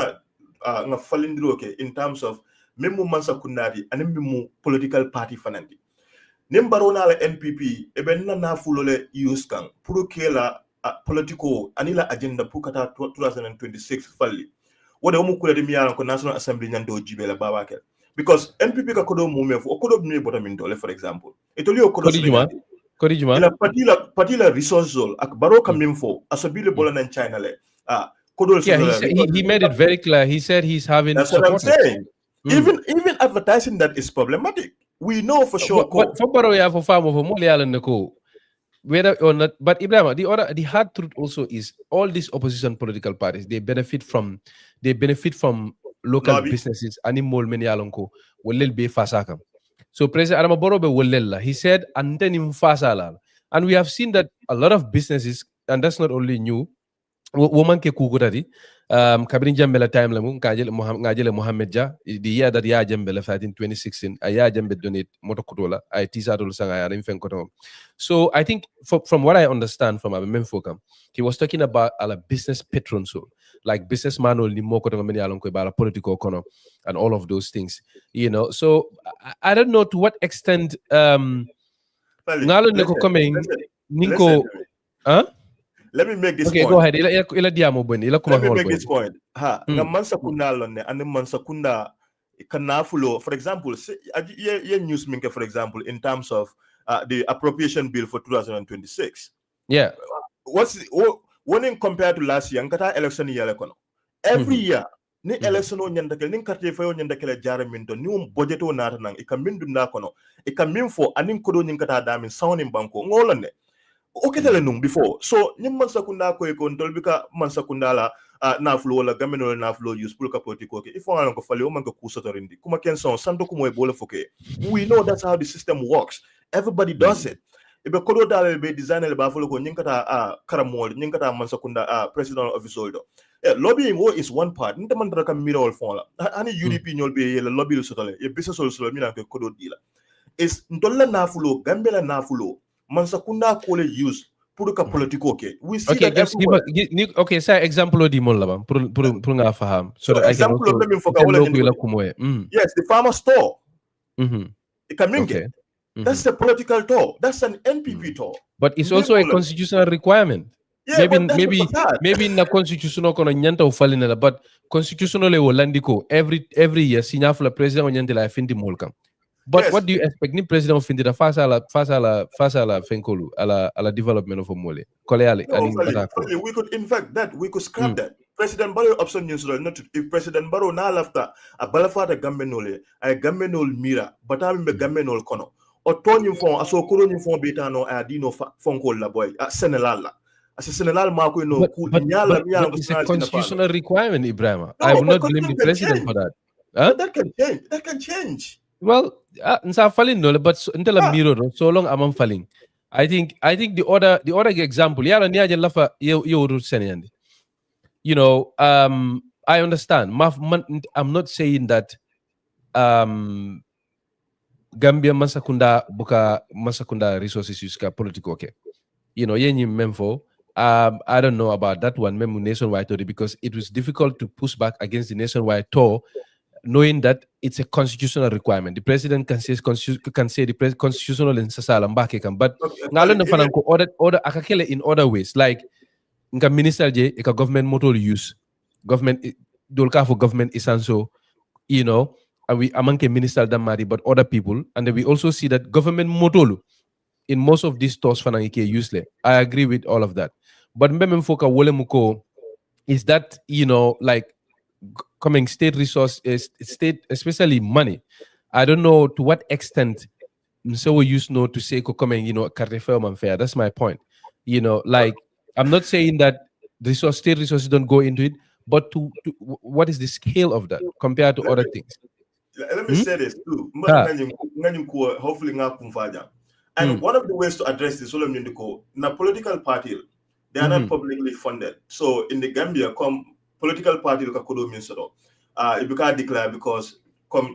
in terms of memu mansa kunari and memu political party fanandi nimbarona la NPP ebenna na fulole use kan pour kela political anila agenda pour kata 2026 falli wode omu kula de miya ko National Assembly nyando jibela babakel because NPP ka kodo mume fu kodo mi botamin dole for example etoli o kodo Kodijuma ila patila resource zone ak Barrow kamimfo asobile bola nan China le he made it very clear. He said he's having that's supporters. What I'm saying. Even advertising that is problematic. We know for sure. But for Barrow, for farm of whether or not, but Ibrahim, the hard truth also is all these opposition political parties they benefit from local Lobby. Businesses. Animal many alonko will be fasakam. So President Adama Barrow be wolella. He said and then in fasala, and we have seen that a lot of businesses, and that's not only new. Woman ke kuguradi kabrin jambela time la mun ngajele Mohammed Ja the year that ya jambela fight in 2016 ya jambe donate motokutola I tisa dol sanga ya rimfen koto. So I think from what I understand from Abemfokam, he was talking about a business patron so like businessman or limo koto many along ko about political kono and all of those things, so I don't know to what extent ngalo ne ko coming ninko let me make this point. Okay, go ahead. Let me make this point. Mansa kunda ne and mansa kunda kanafulo. For example, ye news minke for example in terms of the appropriation bill for 2026. Yeah. When in compared to last year, nkata election year kono. Every year, ni election o nyandakele ni karte fayo nyandakele jare minto ni budget o nata nang ikamindu na kono. Ikaminfo anin kodo nynkata damin sound in banko ngolone. Okay, tell them before. So, nyim mansakunda ko ikontol bika mansakunda la naflo la gameno naflo use pulka politiko ke. If one ko fali o man ko kusotorindi. Kuma kenson santo kumo e bole foke. We know that's how the system works. Everybody does it. Ibe kodo dale be designer ba folo ko nyinkata karamol nyinkata mansakunda president office holder. Lobbying is one part. Nte man draka mirror phone la. Ani UDP nyol be ye lobby sotole. Ye business sotole mina ko kodo dila. Is ntolla nafulo gambela nafulo. Mansakunda kole use pour ka politiko ke. We see okay, that okay, say example di mon la pour nga faham so that I can also yes, the farmer store. Okay. That's the political tour. That's an NPP tour. But it's also a constitutional requirement. Yeah, maybe na constitutional kono nyanta ufalina but constitutional le wolandiko every year sinya fula president nyanta la findi molkam. But what do you expect? Ni president of India face à la fenkolu à la development of Mole. Koleale No, aning batako. we could, in fact, we could scrap that. President Barrow option news not if President Barrow na lafta a balafata gambenole a gambenol mira batami be gambenol kono o toni fon aso kuro ni fon betano a dino fonkol la boy a Senegal la as Senegal ma ko no ku nyala mi but it's a constitutional requirement, Ibrahim. I will not blame the president for that. Huh? But that can change. That can change. Well, nsa falling no, but until a mirror so long I'm falling. I think the other example, yala niya lafa yo seniyandi. You know, I understand. I'm not saying that Gambia masakunda resources yuska political okay. You know, yenyi memfo. I don't know about that one, memu nationwide tour, because it was difficult to push back against the nationwide tour, knowing that it's a constitutional requirement. The president can say the constitutional in Sasala Mbake can, but order akakele in other ways, like nka minister je eka government motor use government dolka for government isanso, you know, and we among minister damari but other people, and then we also see that government motolu in most of these stores fanangike useless. I agree with all of that, but mbemem foka wole muko is that, you know, like coming state resource is state, especially money. I don't know to what extent so we use no to say coming, you know, carrefour fair. That's my point. You know, like I'm not saying that state resources don't go into it, but to what is the scale of that compared to other things? Let me say this too. Hopefully, and one of the ways to address this, na political party, they are not publicly funded. So in the Gambia, political party kodo means it become declare because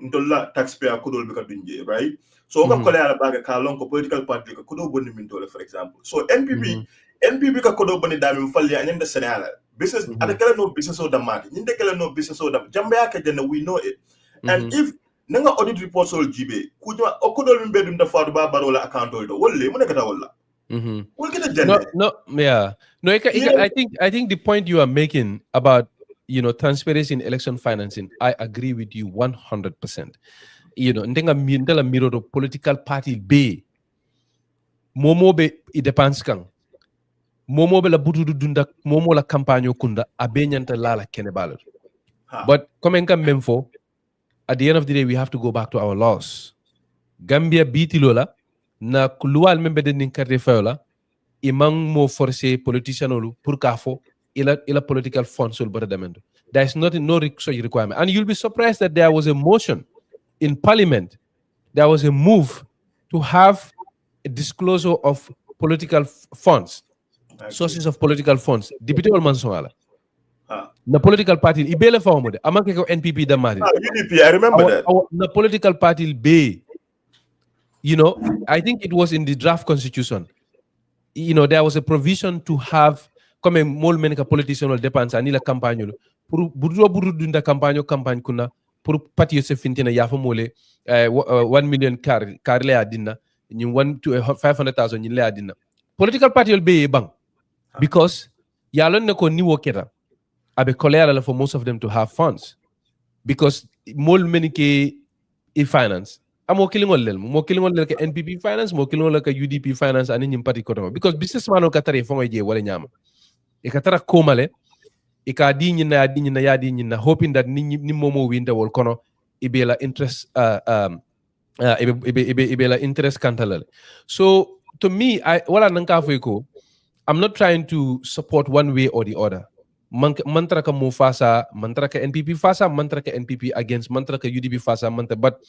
dollar taxpayer kodo become right. So political party kodo boni mintole, for example. So NPP kodo boni dami mfali and the Senegal business. Adekele no business or the money. Nindekele no business or the Jammeh we know it. And if nanga audit report sol jibe kuja okodo mbe dum da fadu ba barola account holder wolle mo nekata walla I think the point you are making about, you know, transparency in election financing, I agree with you 100%. You know, ndenga mindela miro do political party be momo be it depends kang momo be la butudu dunda momo la campagne kunda abenyanta lala kene balor. But comme kam memfo, at the end of the day, we have to go back to our laws. Gambia biti lola na luwal membe de ninkarte fayola imang mo force politician olu pour kafo ila political funds ol botadamendo. There is no such requirement, and you'll be surprised that there was a motion in Parliament. There was a move to have a disclosure of political funds, sources of political funds. Deputy Olmansongala. The political party ibele fawmude amanke ko NPP damari UDP, I remember that the political party be, you know, I think it was in the draft constitution, you know, there was a provision to have comme mol menka politician depends anila campagne pour buru dunda campagne kuna pour parti se fintina ya famole 1 million car le adina ni 1 to 500,000 ni le adina political party will be bang because yalon ne ko ni woketa abe kolera for most of them to have funds because mol menike e-finance amo kilingol lel ke NPP finance mo kilingol ke UDP finance ani nyim parti koto because businessman ka tare fo je wala nyama e ka tara komale e ka di nyina hoping that ni momo winda wol kono ibela interest ibela interest kantalale. So to me, wala nanka ko, I'm not trying to support one way or the other. Mantra ka Mufasa, mantra ka NPP fasa, mantra ka NPP against, mantra ka UDP fasa, mantra, but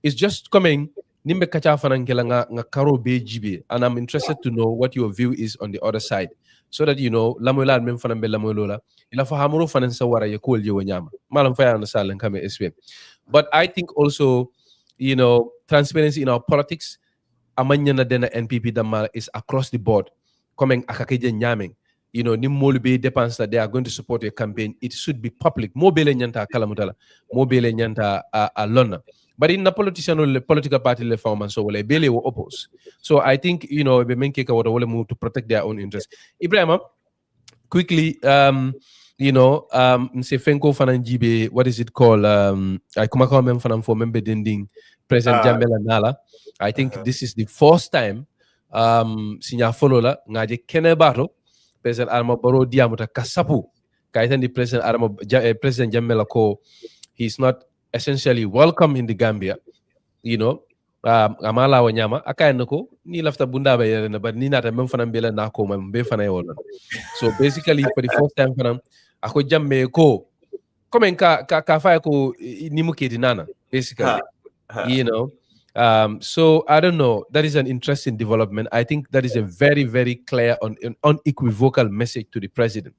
it's just coming nimbe kacha fanankela nga karo bejibe, and I'm interested to know what your view is on the other side, so that you know lamola mem fanambe lamola ila fahamuro fanansa wara yakol je wanyama malam faya na salen kame SPM. But I think also, you know, transparency in our politics amanya na dena NPP dama is across the board coming akakeje nyaming. You know, ni be depends that they are going to support your campaign. It should be public. Mo bele nyanta kalamutala, mo bele nyanta lona. But in the political party le form so wale bele will oppose. So I think, you know, be menkeka wale move to protect their own interests. Ibrahim, quickly, you know, Mse Fenko Fanan Jibe, what is it called? I come mem Fanan for member dending President Jammeh Nala. I think this is the first time sinya follow la ngaje kene bato President Arma Barrow diamuta kasapu. Kaitan the President President Jammeh ko he's not essentially welcome in the Gambia, you know. Amala wanyama akayen ko ni lafta bunda ba yere na, but ni nata mem fanan bela na ko mem be fana yolon. So basically for the first time fanan ako jamme ko komen ka fa ko ni muketi nana basically, you know. So I don't know, that is an interesting development. I think that is a very very clear unequivocal message to the president.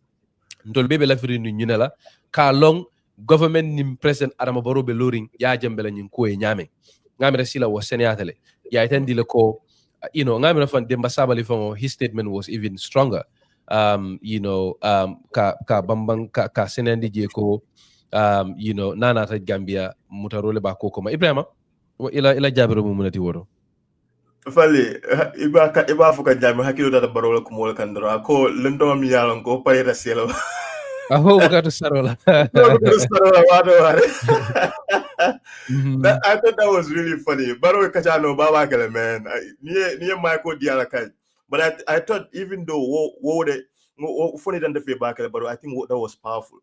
Ntol bebe la firi ni nyunela ka long government ni president Adama Barrow be loring ya jambela nyin ko e nyame ngamira sila wo senatale ya itendi le ko, you know, ngamira fan demba sabali fon his statement was even stronger. You know, ka bambang ka senendi je ko, you know, nana ta Gambia mutarole ba ko ma Ibrahima ila jabiro mu munati woro Fali iba fuka Jammeh hakilo data Barrow la kumola kandra ko lendo mi yalon ko pay raselo. aho bukatu sarola I thought that was really funny. Barrow kachano baba kele man. Niye Michael Diala kai. But I thought even though funny than the feedback Barrow, I think that was powerful.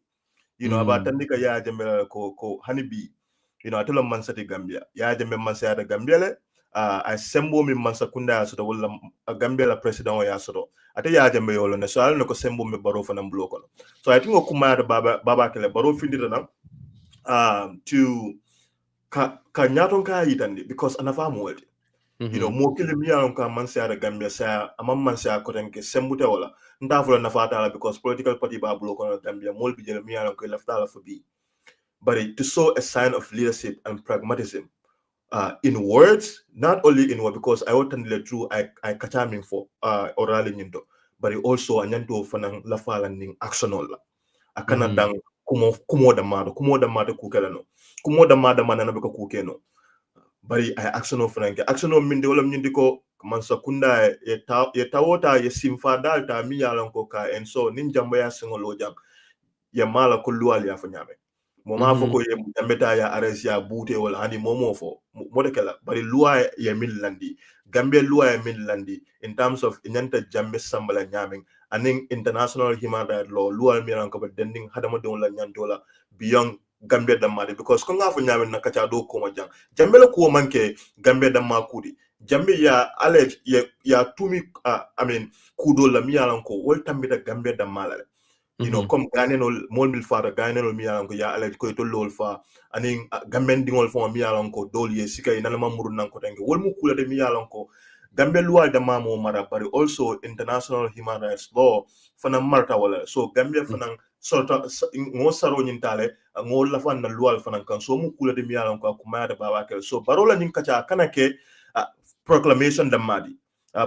You know, about tandika ya Jammeh ko honeybee. You know, atolo mansati Gambia. Ya Jammeh mansa ya Gambia le. I sembo mi mansa kunda ya soto wala Gambia la president ya soto. Ate ya Jammeh yolo ne so al no ko sembo mi Barrow fanam bloko. So I think okuma baba kele Barrow findita na to ka nyaton ka yitandi because anafa mwedi. You know, mo kile mi alon ka mansa ya Gambia sa amam mansa ya kotenke sembute wala. Ndafula nafata la because political party ba bloko na Gambia mol bi jele mi alon ko lafta la fobi. But to show a sign of leadership and pragmatism in words, not only in words, because I ultimately true I kachaming for orally nindo, but also anyanto fanang lafala ning actionola. Akana dang kumo da mado kukela no. Kumo da mada manana beka kukeno. But I actiono fanang actiono minde wala mnyindiko mansa kunda ye tawota ye simfa dalta mi yalan koka and so ninjamba ya singolo jang ya mala kulluali ya fanyame. Moma foko ye meta ya aresia bute wala hani momo fo modekela bari loi ya landi Gambia loi ya landi in terms of inyanta Jammeh sambala nyaming aning international human rights law loi miran ko dending hadama don la nyandola beyond Gambia damade because ko ngafo nyaming na kacha do ko majang Jammeh la ko manke Gambia damma kudi Jammeh ya allege ya tumi I mean kudo la miyalan ko wol tambita Gambia damala. You know, comme Ghanenol molmil fara Ghanenol miyalanko ya alaj ko to lol fa aning Gambendingol fo miyalanko dol ye sika ina ma murun nan ko tangi wol mu kula de miyalanko Gambia loi de mamo mara bari also international human rights law fana marta wala so Gambia fana sorta ngo saro nyintale ngo la fan na loi fana kan so mu kula de miyalanko kuma da baba kel so barola nyin kacha kana ke proclamation da madi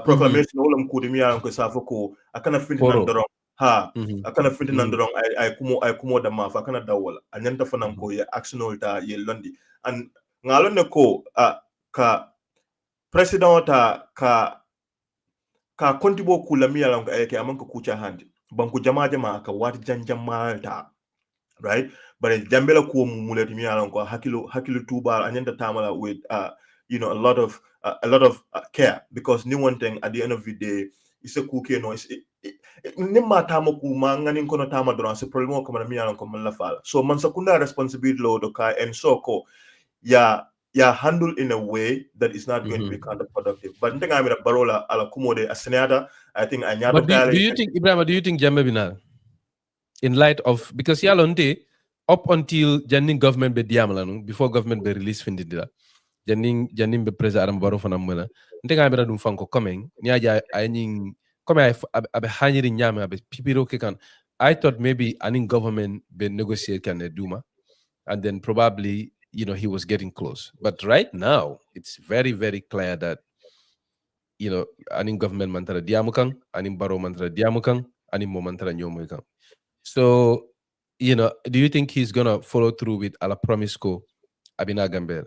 proclamation wala mu kudi miyalanko sa foko akana finti nan doron akana finti nandorong ay kumo da mafa kana dawala anyanta fanam ko ye actionol ta ye londi and ngalon ne ko ka president ta ka kontibo kula mi yalan ko ayke amanko kucha handi banku jama ka wati janjam malta right but jambela ko mulati mi yalan ko hakilu tuba anyanta tamala with you know a lot of care because new one thing at the end of the day it's a cookie no nimma tama ku mangani kono tama doran se problemo ko man miyalan ko man la fala so man sakunda responsibility lo do ka and so ko ya handle in a way that is not going to be counterproductive but ntenga amira barola ala kumode asenada I think anyado do you think Ibrahim, do you think Jammeh bina in light of because yalonde up until janning government be diamalanu before government be release findidila janning be president Adam Barrow fanam mala ntenga amira dum fanko coming niaja aying come abe hanyiri nyame abe pipiro kekan I thought maybe aning government be negotiate can duma and then probably you know he was getting close but right now it's very very clear that you know aning government mantara diamukang aning Barrow mantara diamukang aning mo mantara nyomuikang so you know do you think he's gonna follow through with ala promise ko abina Gambia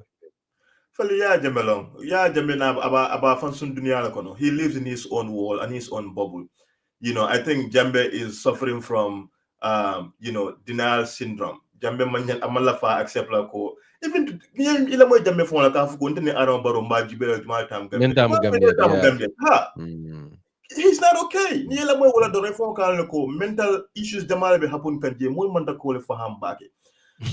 Fali ya Jamelong, ya Jamena aba fansun dunia la kono. He lives in his own world and his own bubble. You know, I think Jammeh is suffering from denial syndrome. Jammeh manyan amala fa accept la ko. Even ila mo Jammeh fon la ka fu ko ntene Adama Barrow mba jibele ma tam Gambia. Ha. He's not okay. Ni ila mo wala do refon kan ko mental issues jamala be happen kan je mo man ta ko le faham baake.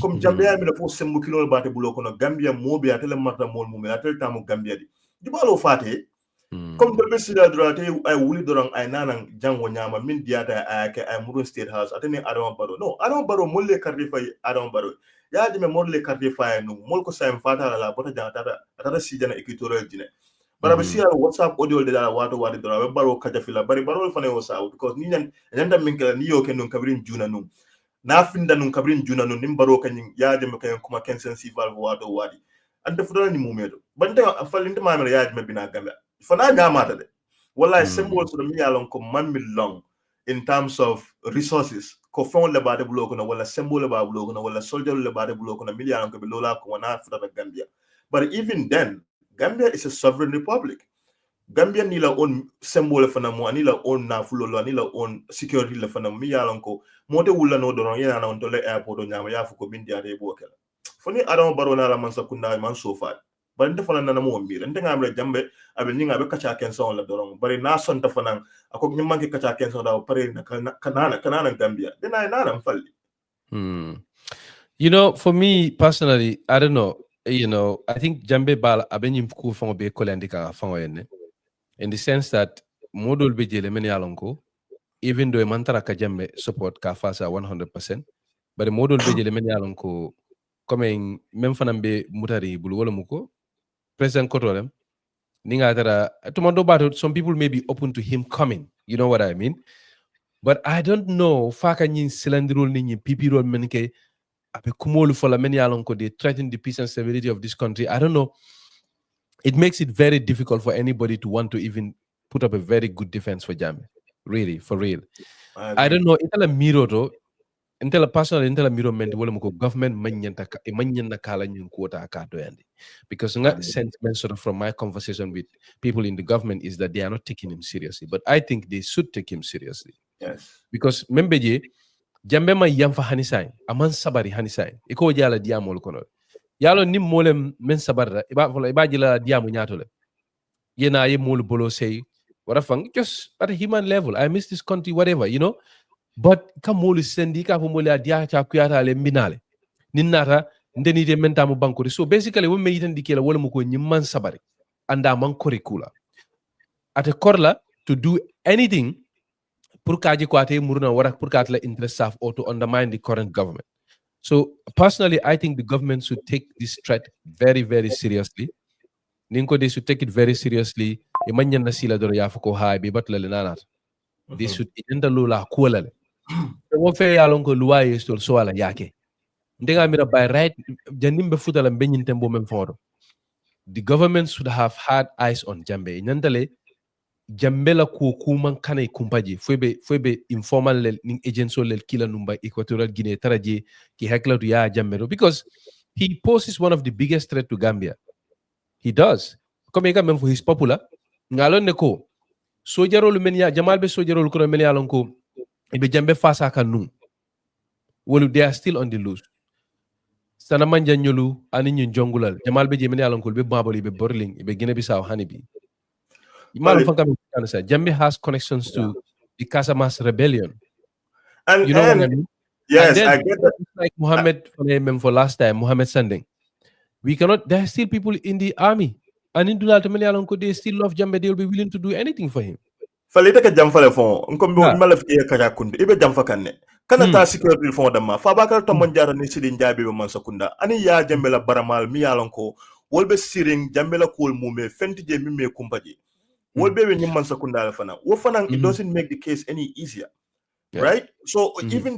Comme Jammeh mi la fo sembu kilo baate bulo ko no Gambia mo be atele marta mol mo me atele tamu Gambia di. Jibalo fate. Comme dolbe sida droite ay wuli dorang ay nanang jango nyama min diata ay ke ay mudun state house atene Adama Barrow no Adama Barrow molle kardi fay Adama Barrow ya dime molle kardi fay no mol ko sam fata la bota janta tata sidana equatorial jine bara be sira WhatsApp audio de la wato wadi dora be Barrow kaja fila bari Barrow fane wo sa because ni nyanda min kala ni yo ken non kabrin juna num na finda nun kabrin juna nun nim Barrow kan ya dime kan kuma ken sensible wato wadi ande fudala ni mumedo bante afalinte mamere ya dime bina Gambia fana nyamata de wallahi symbol so mi yalon ko mammi long in terms of resources ko fon le bade bulo ko no wala symbol le bade bulo ko no wala soldier le bade bulo ko no mi yalon ko be lola ko wana fata Gambia but even then Gambia is a sovereign republic. Gambia ni la own symbol fana mo ani la own na fulo ani la own security le fana mi yalon ko mote wula no do yana na on to le airport nyama ya fu ko bindi ade bokela foni Adama Barrow na la man sakunda man so far bari nte fana nana mo mbira nte ngamre Jammeh abe ninga abe kacha kenson la dorong bari na son ta fana akok nyimmanke kacha kenson da pare kanana Gambia dena nana mfalli. For me personally, I don't know, I think Jammeh bal abenyim ku fongo be kolendika fongo yenne in the sense that modul be jele men yalonko even though mantara ka Jammeh support ka fasa 100% but modul be jele men yalonko comme même fanam be mutari bul wala muko President Kotolem, some people may be open to him coming. You know what I mean? But I don't know. Faka nyin silandirol ni PP rol menke abe kumolu fola many alonko they threaten the peace and stability of this country. I don't know. It makes it very difficult for anybody to want to even put up a very good defense for Jammeh. Really, for real. I don't know. Itala miro to intela personal intela miro menti wala muko government manyanta kala nyun quota ka doyandi because that sentiment sort of from my conversation with people in the government is that they are not taking him seriously, but I think they should take him seriously. Yes, because membeje Jammeh ma yamfa hanisai aman sabari hanisai iko jala diamol kono yalo nim molem men sabarra iba jila diamu nyatole yena ye mol bolo say warafang just at a human level I miss this country whatever but kamolu sendi ka mole adia cha kuyata le minale ninata ndeni de mentamu bankori so basically we me yitandi kela wala muko nyimman sabari anda man curricula at a korla to do anything pour kaji ko ate murna wara pour katla interest staff or to undermine the current government. So personally I think the government should take this threat very very seriously. Ninko they should take it very seriously. Imanya na sila doro yafuko hai bi batla le nanat. They should inenda lula kuala. Wo fe yalon ko luwa yestol so ala yake ndenga mira by right janimbe futala benyin tembo mem fodo the government should have had eyes on Jammeh nyandale Jammeh la ko kuman kanay kumpaji fwebe informal lel ning agency lel kila numba Equatorial Guinea taraji ki hekla to ya Jammeh because he poses one of the biggest threat to Gambia. He does comme ka même for his popular ngalon ne ko sojarol men ya jamal be sojarol ko men ya lon ko ibe Jammeh fasa kanu wolu they are still on the loose sana manja nyolu ani nyun jongulal jamal be jemene alon ko be baboli be borling be gine bisaw hanibi mal fanka sa Jammeh has connections to the Casamas rebellion and you know what I mean? Yes, then, I get that. Like Mohammed for last time Mohammed Sanding we cannot there are still people in the army and in Dulal Temele alon ko they still love Jammeh they will be willing to do anything for him falite ka jam fale fon nko malaf e kaya kunde ibe jam fakanne kana ta security fon dama fa bakal to mon jara ni sidin jabe be man sakunda ani ya Jammeh la baramal mi yalon ko wolbe siring Jammeh la kol mume fenti je mi me kumpaji wolbe be nyim man sakunda la fana wo fana it doesn't make the case any easier right so even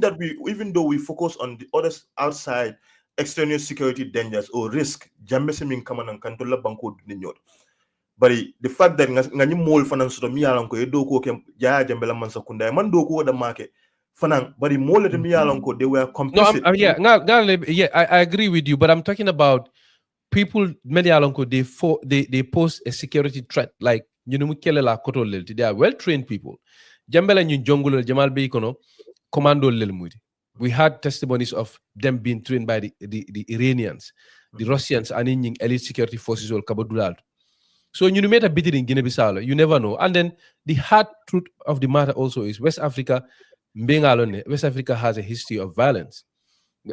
though we focus on the others outside extraneous security dangers or risk Jammeh simin kamanan kanto la banko ni nyot but the fact that ngani mol fanan so mi yalan ko e do ko kem ya Jammeh la man sakunda man do ko da make fanan but mol de mi yalan ko they were complicit. I agree with you but I'm talking about people many yalan ko they pose a security threat like you know mukele la koto lel they are well trained people Jammeh la ñu jongul jamal be kono commando lel muti We had testimonies of them being trained by the Iranians, the Russians, and in elite security forces or Kabadulal. So you made a bit in Guinea-Bissau, you never know. And then the hard truth of the matter also is West Africa, West Africa has a history of violence.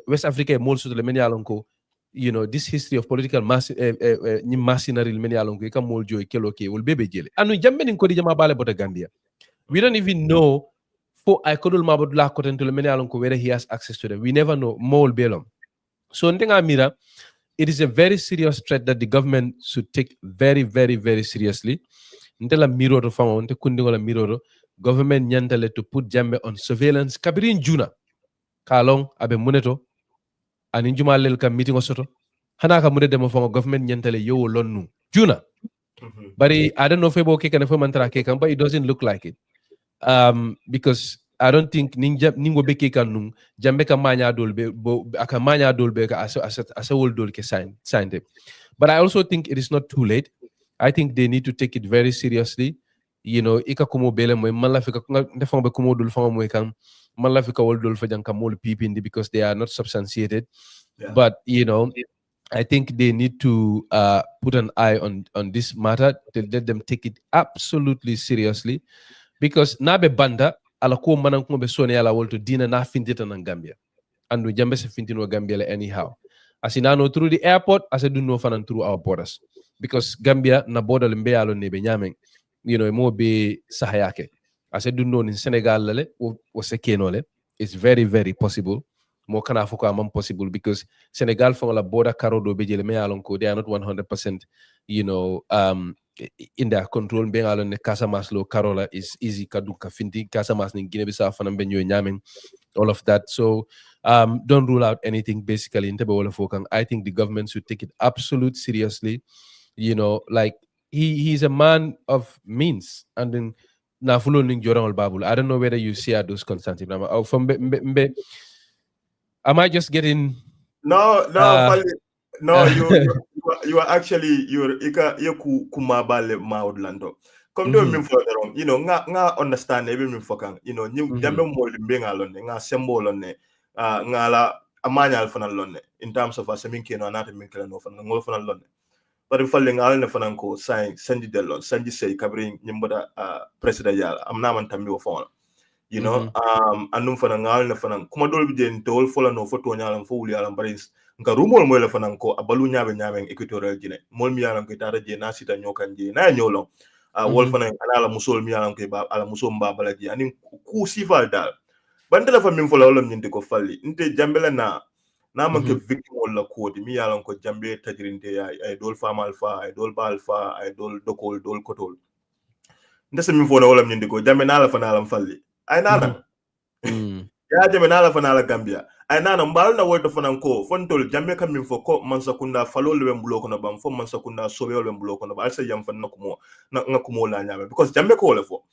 West Africa is also the this history of political mercenary will be and we jump in Gambia. We don't even know for I could whether he has access to them. We never know more belong. So Mira, it is a very serious threat that the government should take very, very, very seriously. Ntela miroro fama nte kundingola miroro government nyantale to put Jammeh on surveillance kabirin juna kalong abe muneto anin juma lel kam meeting osoto hana ka mude demo fama government nyantale yo lonnu juna but I don't know if ebo ke kana fo mantara ke kan but it doesn't look like it because I don't think ningo beke kan nung Jammeh ka manya dolbe aka manya dolbe ka asa wol dol ke signed it. But I also think it is not too late. I think they need to take it very seriously. Ika kumo bele mo malafika ndefang be kumo dul fanga mo kan malafika wol dul fajan ka mol pipindi because they are not substantiated. Yeah. But I think they need to put an eye on this matter to let them take it absolutely seriously. Because nabe banda ala ko manan ko be sone ala wolto dina na fintita nan Gambia andu Jammeh se fintino Gambia anyhow asinano through the airport ase dunno fanan through our borders because Gambia na border mbe alo ne be nyamen mo be sahayake ase dunno in Senegal lale o se kenole it's very very possible mo kana foko am possible because Senegal from la border caro do be jele me alon ko they are not 100% in their control being alone Casamas lo Carola is easy kaduka finti Casamas in Guinea-Bissau fanam benyo nyamen all of that. So don't rule out anything basically in Tebe. I think the government should take it absolute seriously. Like he's a man of means and then na fulo ning jorang babul. I don't know whether you share those concerns. Am I just getting No, you are actually you're kumabale maudlando. Come to me for nga understand even me for Jammeh mo limbing alone nga symbol on nga la amanya alfana lone in terms of aseminke no anata minkela no fana ngol fana lone. But if falling all fana ko sign sendi delon sendi say kabring nyimboda president yala am na man tambi wo fona. Anum fana ngal na fana kuma dol bi den tol fola no foto nyalam fo wuli alam baris nka rumol moy la fana ko abalu nyaabe equatorial gine mol mi yalam ko tara je na sita nyokan je na nyolon wol fana ala musol mi yalam ko ba ala musom ba bala ji anin ku sifal dal bandela fa min fola wolom nyinde ko falli nte jambela na man ke victim wala ko di mi yalam ko jambe tajrinte ay dol famal fa ay dol bal fa ay dol dokol dol kotol ndese min fona wolom nyinde ko jambe na la fana alam falli ay nana ya Jammeh nala fanala Gambia ay nana mbal na woto fanan ko fontol Jammeh kam min foko man sakunda falol le mbulo kono bam fo man sakunda sobe le mbulo kono ba alsa yam fan nakumo ngakumo la nyame because Jammeh ko le fo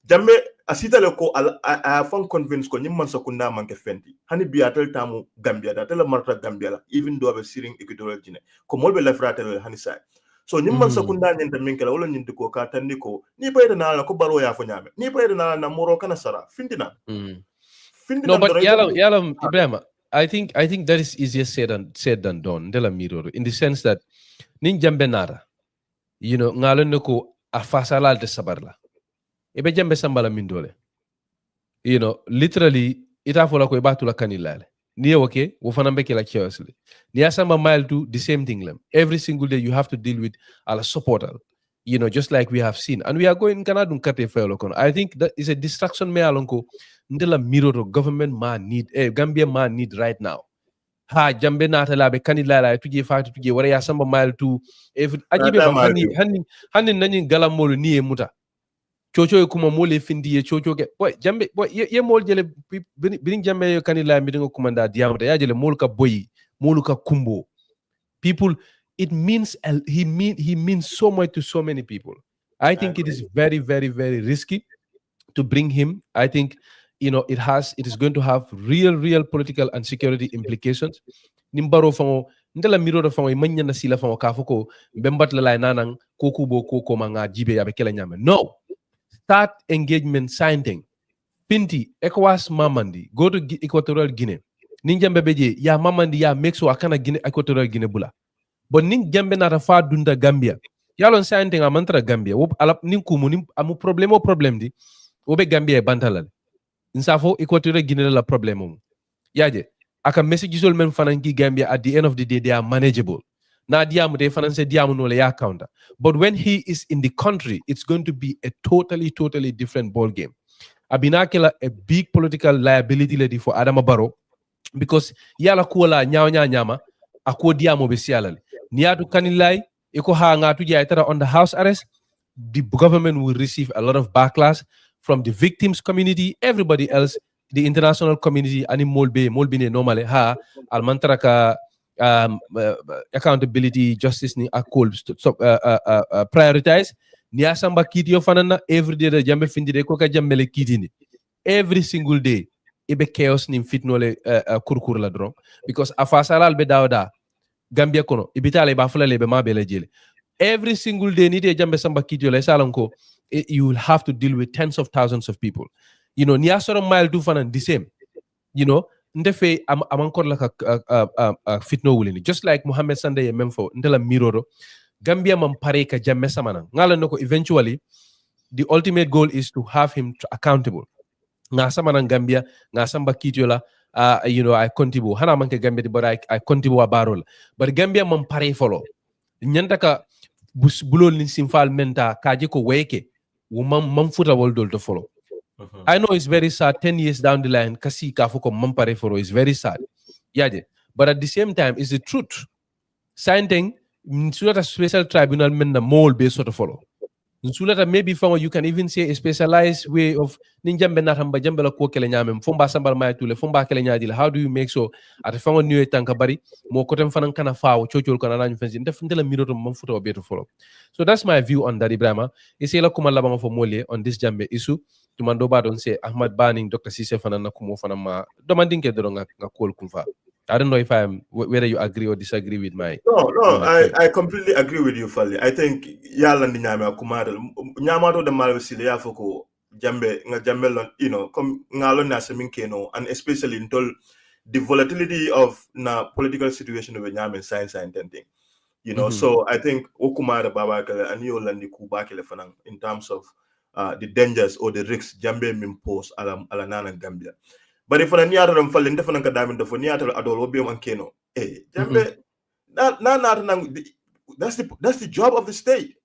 Jammeh asita le ko a fan convince ko nyim man sakunda man ke fenti hani biatel tamu Gambia da tel marta Gambia la even do be siring equatorial Guinea ko molbe la fratel hani sai so nyimman sakunda nyenta minkela wala nyinti ko ka tandi ko ni bayda na ko Barrow ya fo nyame ni bayda na moro kana sara findina no but yalam Ibrahima I think that is easier said than done de la mirror in the sense that nin Jammeh nara ngalon ko afasala de sabarla ebe Jammeh sambala mindole literally ita fola ko batula kanilale ni okay wo fanambe kila curiously ni asamba mile to the same thing every single day you have to deal with ala supporter just like we have seen and we are going Canada kate felo kon I think that is a distraction me alonko ndela mirror government man need Gambia man need right now ha Jammeh nata labe kanilala tuje fatu tuje wara ya samba mile to every ajibe hani nani galamolo ni e muta chocho kuma mole findi ye chocho ke boy Jammeh boy ye mol jele birin Jammeh yo kanila mi dingo kumanda diamata ya jele mol ka boy mol ka kumbo people it means he means so much to so many people. I think it is very very very risky to bring him. I think it is going to have real political and security implications. Nimbaro fango ndela miro do fango manya na sila fango kafoko bembat la nanang koku bo koko manga jibe yabe kela nyame no start engagement signing Pinti, ECOWAS mamandi, go to Equatorial Guinea. Ninjambe beje, ya mamandi ya make so akana Guinea Equatorial Guinea bula. But ning jambe na fa dunda Gambia. Yalon sayante nga mantra Gambia. Wo alap ning kumu ning amu problem di. Wobe Gambia e bantalal. Insafo Equatorial Guinea la problem. Yaje. Aka messages all men fanangi Gambia at the end of the day they are manageable. Na diamu de fananse diamu no le ya counter. But when he is in the country, it's going to be a totally different ball game. Abinakela a big political liability lady for Adama Barrow because yala kuola nyama ako diamo be sialal niatu kanilai iko ha ngatu jaitara on the house arrest. The government will receive a lot of backlash from the victims community, everybody else, the international community, ani molbe ne normally ha almantaraka accountability justice ni akol prioritize ni asamba kitio fanana every day the jambe findide ko ka jammele kitini every single day ibe chaos ni fitnole kurkur la dron because afasala be dawda Gambia kono ibitale ba fulale be mabele jele every single day ni de jambe samba kitio la salanko you will have to deal with tens of thousands of people, you know, ni asoro mile du fanan the same, you know, ndefe amankor la fitno wulini just like Mohammed Sande ye memfo ndela miroro Gambia man pare ka jamme samana ngala noko eventually the ultimate goal is to have him accountable nga samana Gambia nga samba kitiola you know I contribute hana manke Gambia but I contribute a Barrow but Gambia man pare follow nyanta ka bulol ni simfal menta kaje ko weke wo mam futa wol dol to follow. I know it's very sad 10 years down the line kasi ka foko mam pare follow is very sad yaje but at the same time is the truth signing sulata special tribunal men na mole be sort of follow sulata maybe you can even say a specialized way of ninjambe natamba jambe la ko kele nyamem fomba sambal may tule fomba kele nyaadi la how do you make so at fango new tanka bari mo ko tem fanan kana faawo ciociol kana lañu fensi def ndela miroto mam futo be to follow. So that's my view on that Ibrahima isela kuma laba fo mole on this jambe issue to mando ba don say Ahmad Bani Dr. Cisse fanan na kumo fanan ma demanding do nga kol kumfa. I don't know if whether you agree or disagree with my. No, I completely agree with you, Fali. I think yalla ndi nyame akumada nyamato de malwesile ya foko jambe you know come ngalo na seminkeno and especially in the volatility of na political situation of nyame science and thing. You know, so I think okumada babakale and yola ndi kubakele fanang in terms of the dangers or the risks jambe impose ala nana Gambia. But if an yard and falling different diamond of Niatal Adol Obium and Keno, Jambe, that's the job of the state.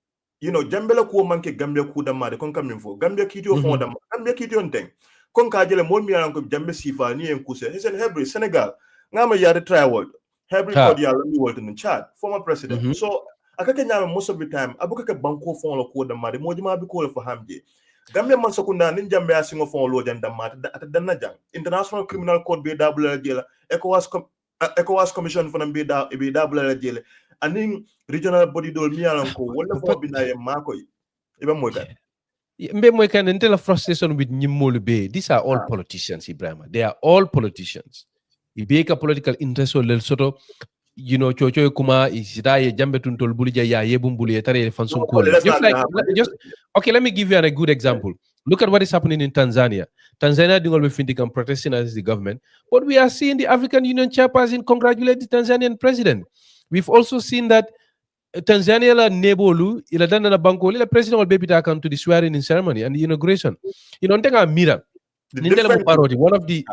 You know, Jambela ku manke Gambia ku da ma de kon kamin fo Gambia kitio fo da Gambia kitio nteng kon ka jele mon mi ko Jambe sifa ni en kuse hisen Hebrew Senegal ngama yare try world Hebrew cordial ni world in Chad former president. So akake nyama most of the time abuka ke banko fo lo ku da ma de modima bi ko for hamje Gambia man sakunda nin Jambe asingo fon lo janda mat danna jang International Criminal Court be double jela ECOWAS commission for be double jela aning regional body dol mi alan ko wala fo binaye mako ibe moy kan mbe moy kan entela frustration with nyimolu be. These are all politicians Ibrahima, they are all politicians ibeka political interest lel soto you know chocho kuma isidaye Jambe tuntol bulija ya yebumbuli etare fansum ko just okay, let me give you a good example. Look at what is happening in Tanzania. Tanzania doing all we think and protesting as the government, but we are seeing the African Union chairperson congratulate the Tanzanian president. We've also seen that Tanzania la nebolu ila dana na banko ila president will be taken to the swearing in ceremony and the inauguration. You know, ntenga mira one of the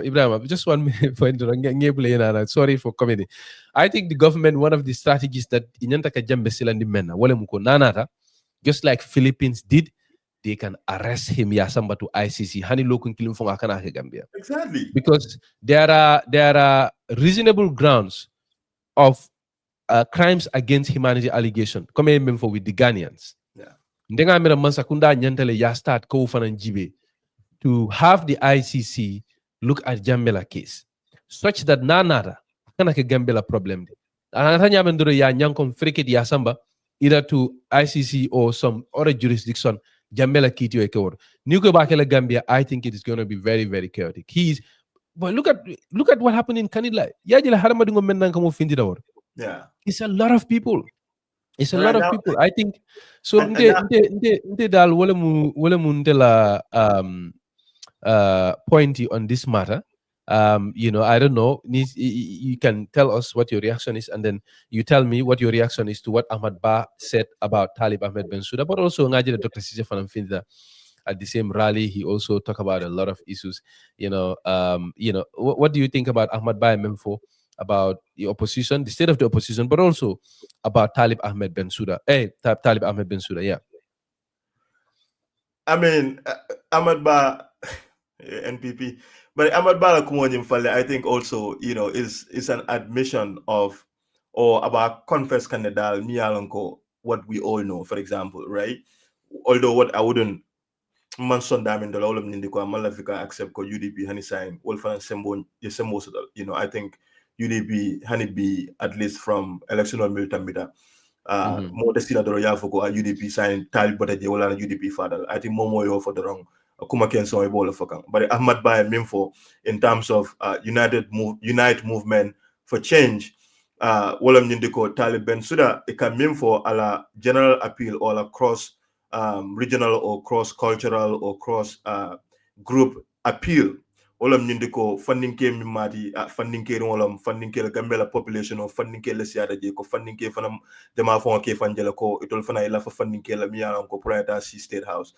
Ibrahim, just 1 minute. Sorry for coming. I think the government, one of the strategies that inyantaka Jambe silandi mena wale muko nanata, just like Philippines did, they can arrest him yasamba to ICC. Hani lokun kilim fonga kana ke Gambia. Exactly. Because there are reasonable grounds of crimes against humanity allegation. Come memfo with the Ghanaians. Yeah. Ndenga mera mansakunda nyantele ya start ko fanan jibe to have the ICC look at Jambela case such that nanara kana ke Gambela problem. Anatanya mendoro ya nyankom frikit ya samba either to ICC or some other jurisdiction Jambela kiti o ekewor. Nuko bakela Gambia, I think it is going to be very, very chaotic. But look at what happened in Kanila. Yajila haramadungo mendan kamo findi dawor. Yeah. It's a lot of people. It's a lot of people. I think so. Nte dal wole mu nte la pointy on this matter. I don't know. You can tell us what your reaction is, and then you tell me what your reaction is to what Ahmad Ba said about Talib Ahmed Bensouda, but also Ngajira Dr. Sise Fanamfinda at the same rally. He also talked about a lot of issues. What do you think about Ahmad Ba Memfo, about the opposition, the state of the opposition, but also about Talib Ahmed Bensouda? Talib Ahmed Bensouda, yeah. I mean, Ahmad Ba, NPP, but Ahmad Ba Kumonyimfale, I think also, is an admission of, or about confess Canada, Mialonko, what we all know, for example, right? Although what I wouldn't man sondam in the law of Nindiko, Malafika accept ko UDP Hani sign, Wolfan Sembo, I think UDP Hani be at least from election on Miltamida. More the still adoro ya for UDP sign Talib but the wala UDP father. I think more yo for the wrong. Kuma ken so ebola for but Ahmad Ba Mimfo in terms of unite movement for change. Walam Nindiko Talib Bensouda it can Mimfo a la general appeal all across regional or cross-cultural or cross-group appeal. Olam nyindiko funding ke mimati funding ke olam funding ke gambela population or funding ke le siada je ko funding ke fanam dema fon ke fanjela ko itol fana ila fa funding ke la miya ko priorita si state house.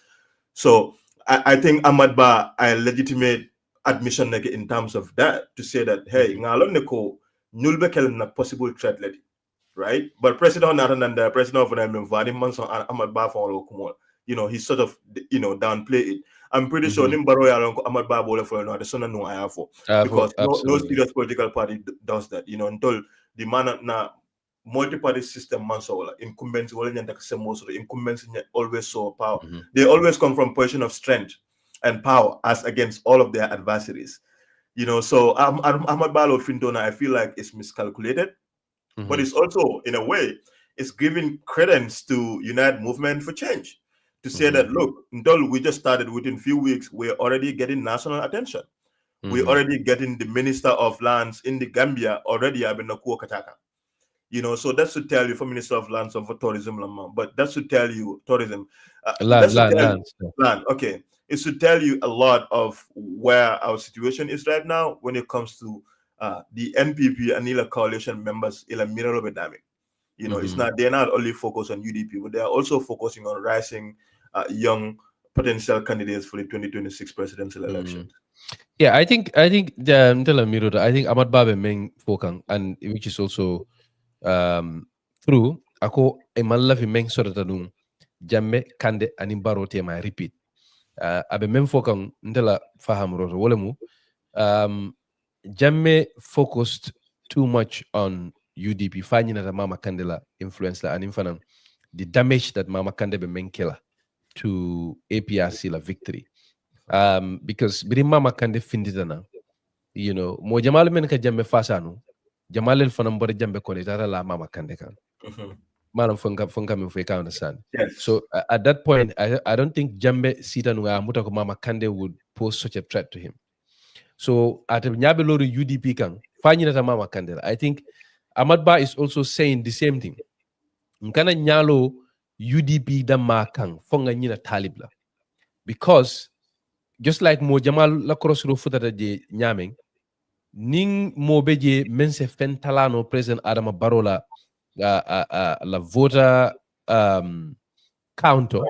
So I think Ahmad Ba a legitimate admission in terms of that to say that hey ngalon ne ko nyulbe kel na possible threat ledi. Right, but President Nathan President of the Vadi Manson Ahmad Ba he sort of downplay it. I'm pretty sure Nimbaroy Ahmad Ba Bola for the son no I for because no serious political party does that. Until the man na multi-party system mansola incumbents incumbents always saw power. They always come from position of strength and power as against all of their adversaries. So Ahmad Balo Findona, I feel like it's miscalculated. But it's also, in a way, it's giving credence to Unite Movement for Change. To say that, look, until we just started within a few weeks, we're already getting national attention. We're already getting the Minister of Lands in the Gambia already having a Kataka. So that should tell you for Minister of Lands and for tourism, but that should tell you tourism. Land. Okay. It should tell you a lot of where our situation is right now when it comes to the NPP and ILA coalition members ILA Miralo Bedami. It's not, they're not only focused on UDP, but they're also focusing on rising young potential candidates for the 2026 presidential elections. Yeah, I think I think Ahmad Babe Meng Fokang, and which is also true. Ako emalla fi Meng Soratanung Jammeh Kande and Barrow tema repeat. Abe Meng Fokang Ndela Faham Roto Wolemu. Jammeh focused too much on UDP, finding that Mama Kandela influence and infinite the damage that Mama Kandebe Menkela to APRC la victory. Because bring Mama Kande Findidana, mo Jamal men ka Jammeh fasanu, Jamal el fanam bore Jambe konitara la Mama Kande kan. Manam funka me fake understand. Yes. So at that point, I don't think Jammeh Sitanunga Mutako Mama Kande would pose such a threat to him. So at Nyabeloru UDP kan fanyina Mama Kandela. I think Ahmad Ba is also saying the same thing. Nkana nyalo UDP da makang fonga nyina Talib la. Because just like mo Jamal la crossro futata je nyameng, ning mo beje mense fentalano President Adama Barrow la voter counter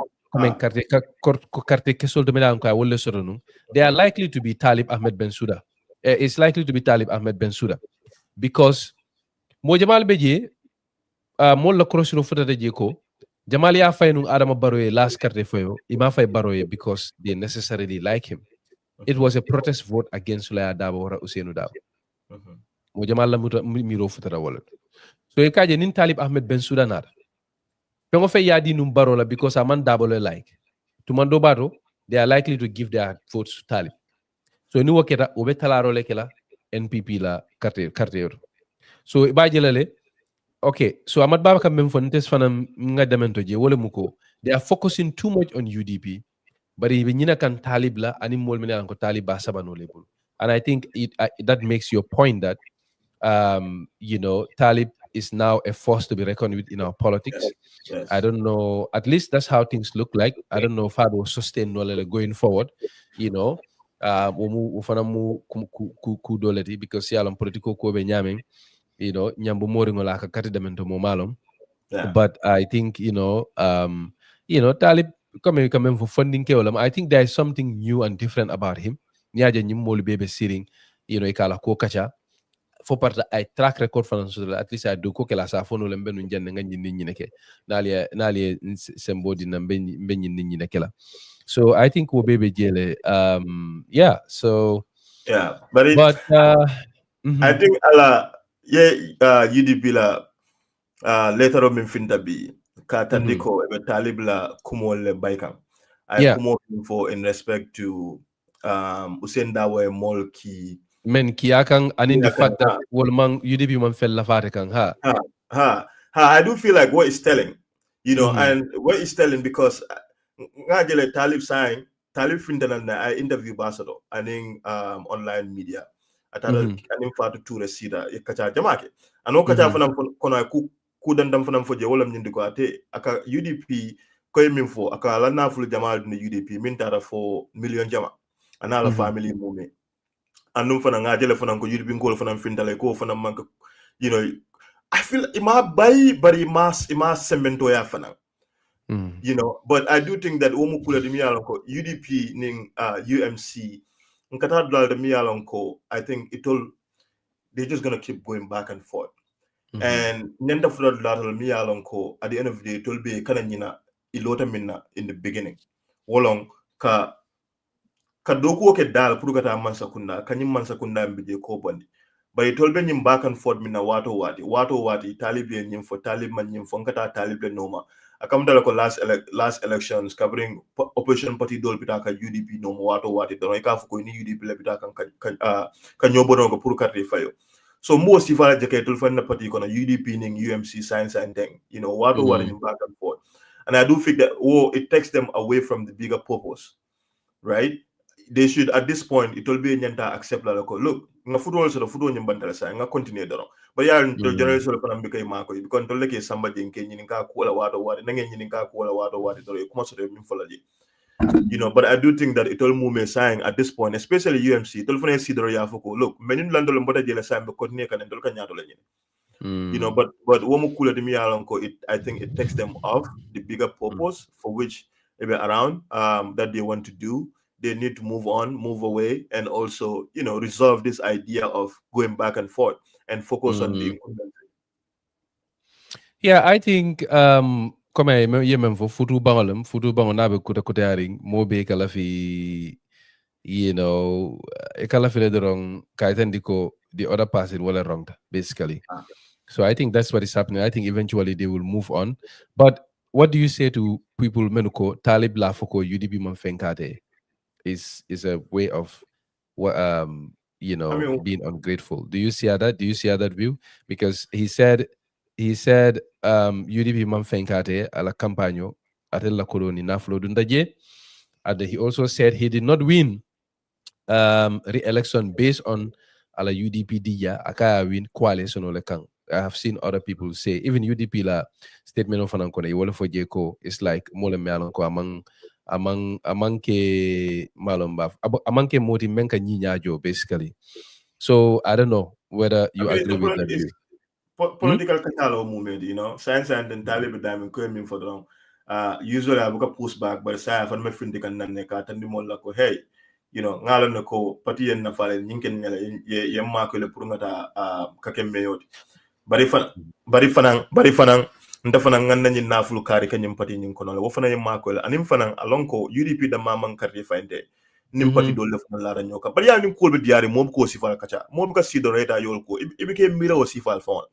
carte kesol de medan ko wolle soronum, they are likely to be Talib Ahmed Bensouda. It's likely to be Talib Ahmed Bensouda because mo Jamal beje mo la crossro futata je ko Jamal ya fay nun Adama Barrow last carte foyo ima fay Barrow because they necessarily like him. It was a protest vote against Sulaya Dabo or Usainu Dabo. Mo Jamal la miro futata wala. So e kaje nin Talib Ahmed Bensouda nada. Pengo fe yadi num Barrow because aman Dabo le like. Tumando Barrow, they are likely to give their votes to Talib. So ni waketa obe talaro lekela NPP la carte. So ibajelele okay, so Ahmad Baba Kamem Fontes Fanam Ngadamento Je Wole Muko, they are focusing too much on UDP, but even Yina can Talib la animal ko Talib Basabano label. And I think that makes your point that Talib is now a force to be reckoned with in our politics. Yes. I don't know, at least that's how things look like. I don't know if I will sustain Nolele going forward, wo fana mu ku doleti because yalam political ko be nyaming, you know, nyambu mori ngola ka kati demento mo malum. Yeah. But I think, Talib coming for funding keolam. I think there is something new and different about him. Nyaja nyim molu bebe sitting, ikala ko kacha. For part I track record for at least I do ko kela sa fono lembe nu jenne nga nyinni nyineke. Nali sembodi na mbenyi nyinni nekela. So I think wo bebe jele yeah, so Yeah, but I think UDP la later on min finta bi ka tandiko ebe Talib la kumol le baykam. I kumo for in respect to Usain Dawe mol ki men kiyakan and the fact that wolman UDP man fell lafate kan I do feel like what is telling, and what is telling because ngajele Talib fintanal na I interview Basado aning online media atara aning fatu ture sida kacha jamake ano kacha fanam kono ku dandam fanam foje wolam nyindi ko ate aka UDP koy min fo aka la nafulu jamal ni UDP min tara fo million jama anala family mumi andum fana ngajele fanam ko UDP ngol fanam fintale ko fanam manka I feel ima bay bari mas semento ya fanam. But I do think that omu kula de miyalonko UDP ning UMC nkata dal de miyalonko I think they're just gonna keep going back and forth. And nyenda fula dal miyalonko at the end of the day it'll be kana nyina ilota minna in the beginning. Wolong ka doku ke dal puru kata mansa kunda kanyim mansa kunda mbije ko bondi. But it will be nyim back and forth minna wato wati Talib nyim for Talib man nyim for nkata Talib le noma. Akamdala ko last elections covering opposition party dol pitaka UDP no wato wati don ka fu ko ni UDP le pitaka kan nyobono ko pour carte fayo. So mo si fala jeke tul fan na party ko na UDP ning UMC science and thing, wato wati nyim back and forth. And I do think that it takes them away from the bigger purpose, right? They should at this point it will be nyanta accept la ko look nga football so football nyim bandala sa nga continue dono but ya general so ko nambe kay mako because to leke samba jenke nyini ka ko la wato wadi nange nyini ka ko la wato wadi do kuma so de min folaji but I do think that it will move me saying at this point especially UMC to fone si do ya foko look menin landol mbota jela sa be continue kan ndol ka nyaato la nyini but womu kula de mi yalon ko I think it takes them off the bigger purpose for which maybe around that they want to do. They need to move on, move away, and also, resolve this idea of going back and forth and focus on the incumbent. Yeah, I think comme yemen fo futu bango nabe kuta kutaring mo be kala fi e kala fi le dorong kaitendiko the other person wala wrong basically. So I think that's what is happening. I think eventually they will move on. But what do you say to people menuko Talib la foko UDP man fenkate? Is a way of being ungrateful. Do you see that? Do you see that view? Because he said UDP man fenkate ala campaño atella koloni naflo dundaje, and he also said he did not win re-election based on ala UDP dia akaya win coalition ole kang. I have seen other people say even UDP la statement of anankone wala for jeko it's like mole mealon ko among ke malomba among ke moti menka nyajo basically. So I don't know whether you agree with that view. Political katalo movement, science and then Talib diamond coming for them. Usually I book a push back, but say I me fin kan nanne ka tandi mo la ko hey, ngalo na ko pati en na fale nyinken ye ma ko le purngata kakem meyoti. Bari fanang nda fanang nganna nyin nafulu kari kanyim pati nyin kono la wo fanang ma ko la anim fanang alonko UDP da mamang karri fainte nim pati do le fanang la nyoka bari ya nim ko be diari mom ko sifal kacha mom ka sido reta yol ko ibike mira o sifal fon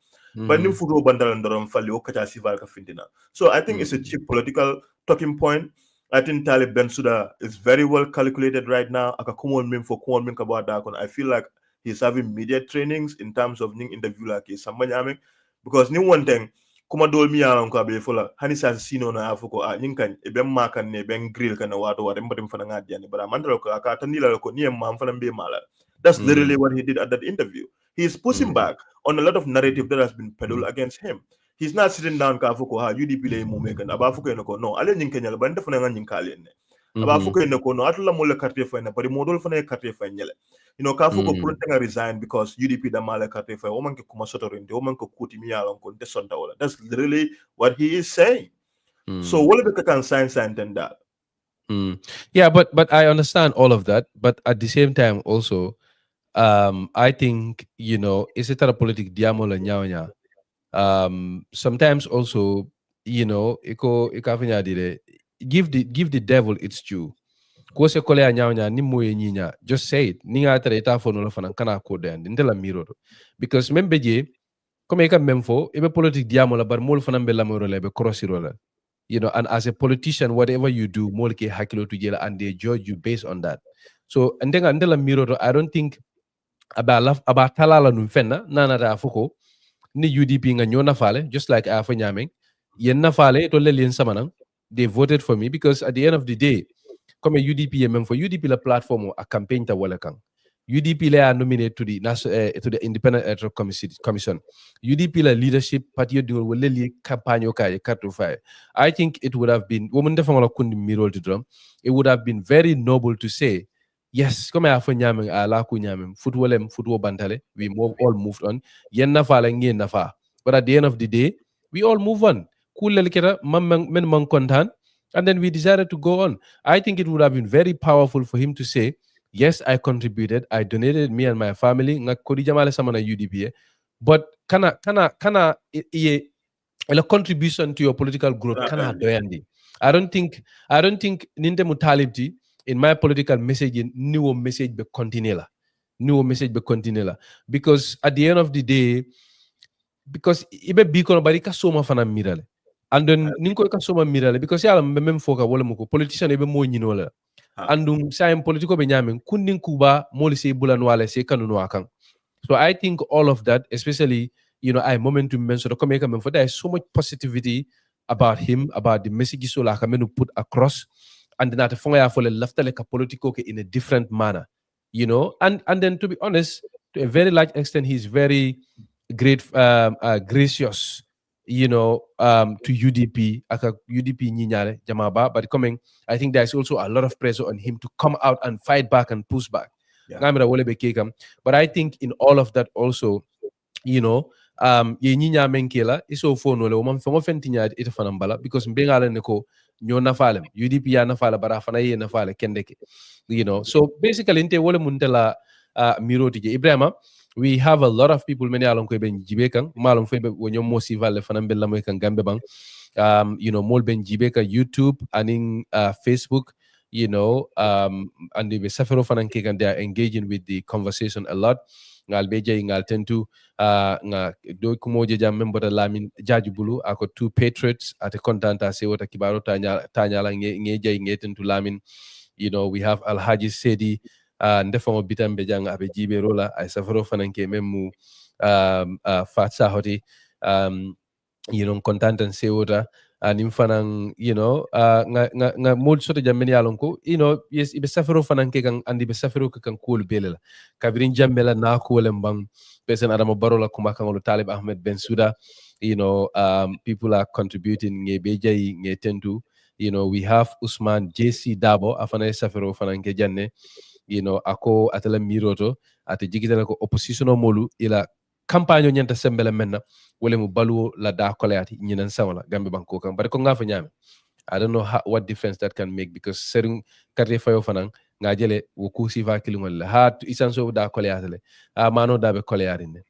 but nim fudo bandal ndorom falli o kacha sifal ka fintina. So I think it's a cheap political talking point. I think Talib Bensouda is very well calculated right now. Akakumon min for kumon min kabada kon. I feel like he's having media trainings in terms of ning interview like samanyame because ni one thing kuma dol mi yaron ko be fola hani sa sino na afuko ning kan e ben makan ne ben grill kan wato wade mbadim fana ngadi yani bara mandalo ko aka tanila ko ni mam fana be mala. That's literally what he did at that interview. He's pushing back on a lot of narrative that has been peddled against him. He's not sitting down ka afuko UDP le mu mekan aba afuko no ale ning kenyal bande fana ngin kalen aba fuko ne ko no atula mo le carte fay na bari modol fana e carte fay nyele ka fuko pour nga resign because UDP da mala carte fay o man ke kuma sotorinde o man ko kuti mi yalon ko de sonta wala. That's literally what he is saying. So wala be kan sign then that. Yeah, but I understand all of that, but at the same time also I think is it a political diamola nyawnya. Sometimes also iko dire give the devil its due. Ko se kole nyawnya ni moye nyinya, just say it. Ni nga tare ta fono la fanan kana ko den ndela miro because membe je comme ka memfo ebe politique diamola bar mol fanan be lamoro le be crossiro la. And as a politician, whatever you do, more ke hakilo to jela, and they judge you based on that. So, and then andela miro, I don't think about talala numfena, nana da fuko, ni UDP nga nyona fale, just like Afa Nyameng, yen na fale, to lelien samanang, they voted for me because at the end of the day, come a UDP for UDP la platform a campaign ta wala kang. UDP la are nominated to the Independent Electoral Commission. UDP la leadership party do will campaign okay fire. I think it would have been it would have been very noble to say yes, come here for nyaming la ku nyaming football bantale. We all moved on. Yen na fa la ngien na fa. But at the end of the day, we all move on. Cool kera men man kontan. And then we decided to go on. I think it would have been very powerful for him to say, yes, I contributed. I donated me and my family. Nga kodi jamale samana UDP. But kana a contribution to your political growth kana doyandi. I don't think ninte mutalibti in my political message new message be continue because at the end of the day because ibe bikono bari ka soma fana mirale andon ninko ka soma mirale because yala memem foka wala muko politician ebe mo nyino la andum sayem politiko be nyamen kundin kuba moli se bulan wala se kanunu akan. So I think all of that, especially I momentum mention the come for there is so much positivity about him, about the message so like to put across, and then at the phone for the left like a political in a different manner, and then to be honest, to a very large extent, he's very great, gracious, to UDP, aka UDP nyinyale jamaba, but coming, I think there's also a lot of pressure on him to come out and fight back and push back. But I think in all of that also, ye nyinya menkela iso fono le man fongo fentinya ita fanambala because mbengala neko nyo nafalem UDP ya nafala bara fana ye nafale kendeke, so basically inte wole muntela miro tije Ibrahima. We have a lot of people many along ko ben jibekan malum fe wonyo mosi valle fanambe lamoy kan gambe bang mol ben jibeka YouTube and Facebook, and the safero fanan and they are engaging with the conversation a lot. Ngal beje ngal tentu nga do kumoje jam member lamin jaji bulu ako two patriots at a contanta se wota kibaro tanya la ngeje ngeten to lamin. We have Alhaji Sedi ndefamo bitambe jang abe jibe rola ay safaro fanan ke memu fatsa hoti content and sewota and infanang nga mol soto jammen yalon ko yes ibe safero fanan ke kan andi be safero ke kan cool belela kabirin jammela na ko lembang pesen adama barola kuma kan Talib Ahmed Ben Suda. People are contributing nge bejay nge tentu. We have Usman JC Dabo afana safero fanan ke janne ako atala miroto ate jigitala ko opposition molu ila campagne nyanta sembele menna wala mu balu la da koleati nyinan sawala gambe banko kan bari ko ngafa nyame. I don't know what difference that can make because sering karte fayo fanan nga jele wo kusi va kilingol la ha isanso da koleati le mano da be koleati ne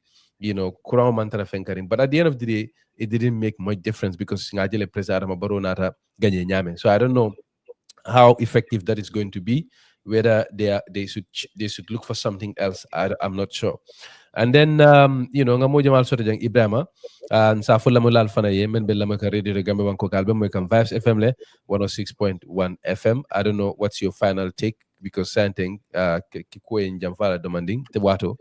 kuran mantara fenkarim, but at the end of the day it didn't make much difference because nga jele president ma baro nata ganye nyame. So I don't know how effective that is going to be, whether they should look for something else. I'm not sure. And then nga mo jamal soto jang Ibrahima sa fulla mo lal fana ye men bella maka radio gambe banko kalbe mo kan Vibes FM le 106.1 FM. I don't know what's your final take because something ki ko en jam fala demanding te wato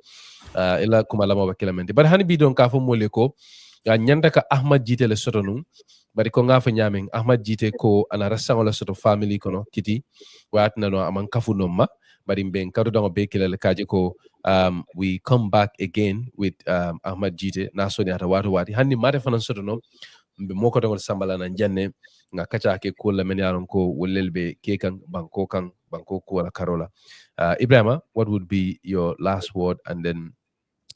ila kuma lama ba kilamenti but hani bi don ka fo mo le ko nyanda ka Ahmad Jite le soto num bari ko nga fa nyaming Ahmad Jite ko ana rasango la soto family kono kiti watna no aman kafu nomma bari mben kado dango be kilale kaje ko we come back again with Ahmad Jite na soni ata wati hanni mate fanan soto no mbe moko dango sambala na janne nga kacha ke ko la men yaron ko wolelbe ke kan banko ko wala karola. Ibrahima, what would be your last word, and then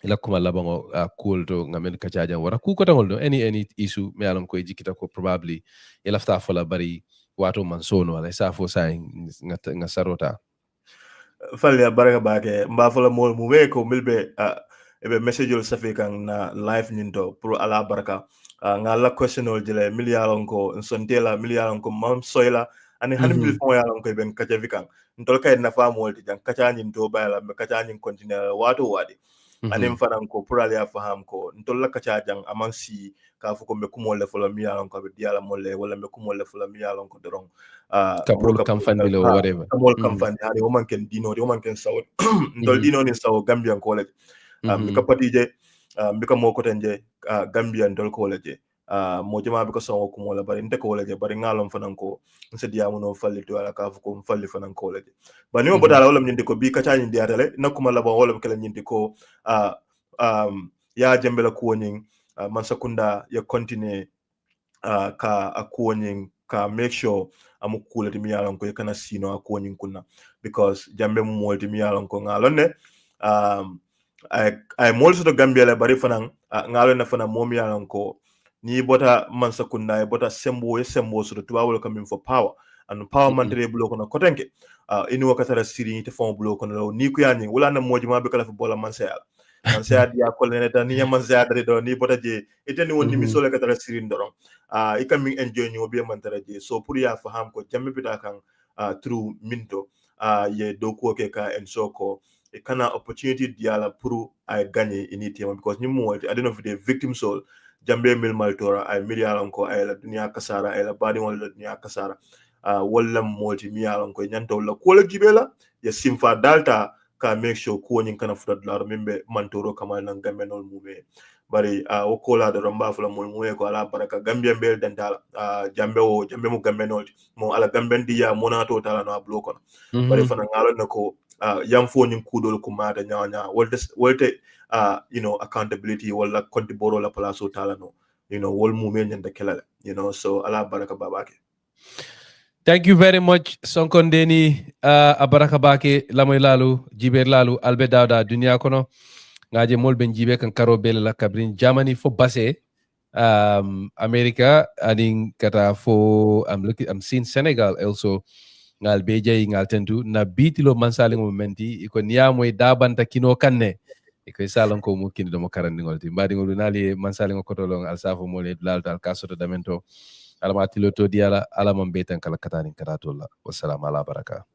ila kuma labango cool to ngamen kacha jang wara ku ko tangol do any issue me yaron ko jikita ko probably ila fta fola bari wato man sono wala sa fo sa nga sarota. Falle baraka bake mba fola mol mu we ko milbe ebe message ol safi kan na live ninto pour ala baraka nga la question ol jele miliyalon ko sontela miliyalon ko mam soyla ani han mil fon yalon ko ben kacha vikan ntol kay na fa mol ti jang kacha ninto bayala me kacha nin continue wato wadi anem fanan ko pour ala faham ko ntol la kacha jang aman si ka fu ko me kumol le fola miliyalon ko be diala molle wala me kumol le fola miliyalon ko dorong kapol kamfan bilo whatever kamol kamfan hani woman ken dino woman ken saw ndol dino ni saw gambian college mi ka patije mi ka moko tanje gambian dol college mo jama bi ko saw ko mo la bari nte college bari ngalom fanan ko se diamu no falli to ala ka fu ko falli fanan college ba ni mo bodala wala nyindi ko bi ka tani diatale nakuma la ba wala kala nyindi ko ya jembela ko nyin man sakunda ya continue ka akuonyin ka make sure amu kula timi yalon ko kana sino akuonyin kunna because jambe mu molti mi yalon ko ngalonne ay molso to gambia la bari fanan ngalonne fanan mom yalon ko ni bota man sakunda bota sembo so to tawol coming for power and power man tere bulo kono kotenke ini wakatara siri te fon bulo kono ni ku yanyi wala na moji ma be kala fi bola man sayal man sayad ya ko ne tan ni man sayad do ni bota je itani woni mi sole katara siri ndoron ikami enjoy nyo be man tara je so pour ya faham ko jamme bita kan through minto ye do ko ke ka en soko e kana opportunity diala pour ay gagner initi because ni mo I don't know if the victim soul jambe mil maltora ay miliyalan ko ay la dunya kasara ay la badi wala dunya kasara wala multi miliyalan ko nyanto la ko la gibela ya simfa dalta ka make sure ko nyin kana futa dollar membe mantoro kama nan gambe nol mube bari o ko la do ramba fula mul muwe ko ala baraka gambia bel dentala jambe mu gambe nol mo ala gambe ndiya monato tala no ablo kono bari fana ngalo nako yam fo nyin kudol ko mata nyaanya wolte accountability wala konti boro la palaso tala no wol mume nyanda kelala so ala baraka babake. Thank you very much Sonkondeni abaraka bake lamoy lalu jiber lalu albe dawda dunia kono ngaje mol ben jibe kan karo bele la kabrin Germany fo base America aning kata fo I'm seeing Senegal also ngal beje ngal tentu na bitilo mansali momenti iko niamoy dabanta kino kanne iko salon ko mo kindi do mo karandi ngolti mbadi ngol nali mansali ngokotolong alsafo mole lalta alkasoto damento alamatilo to diala alamam betan kala katanin karatolla wassalamu ala baraka.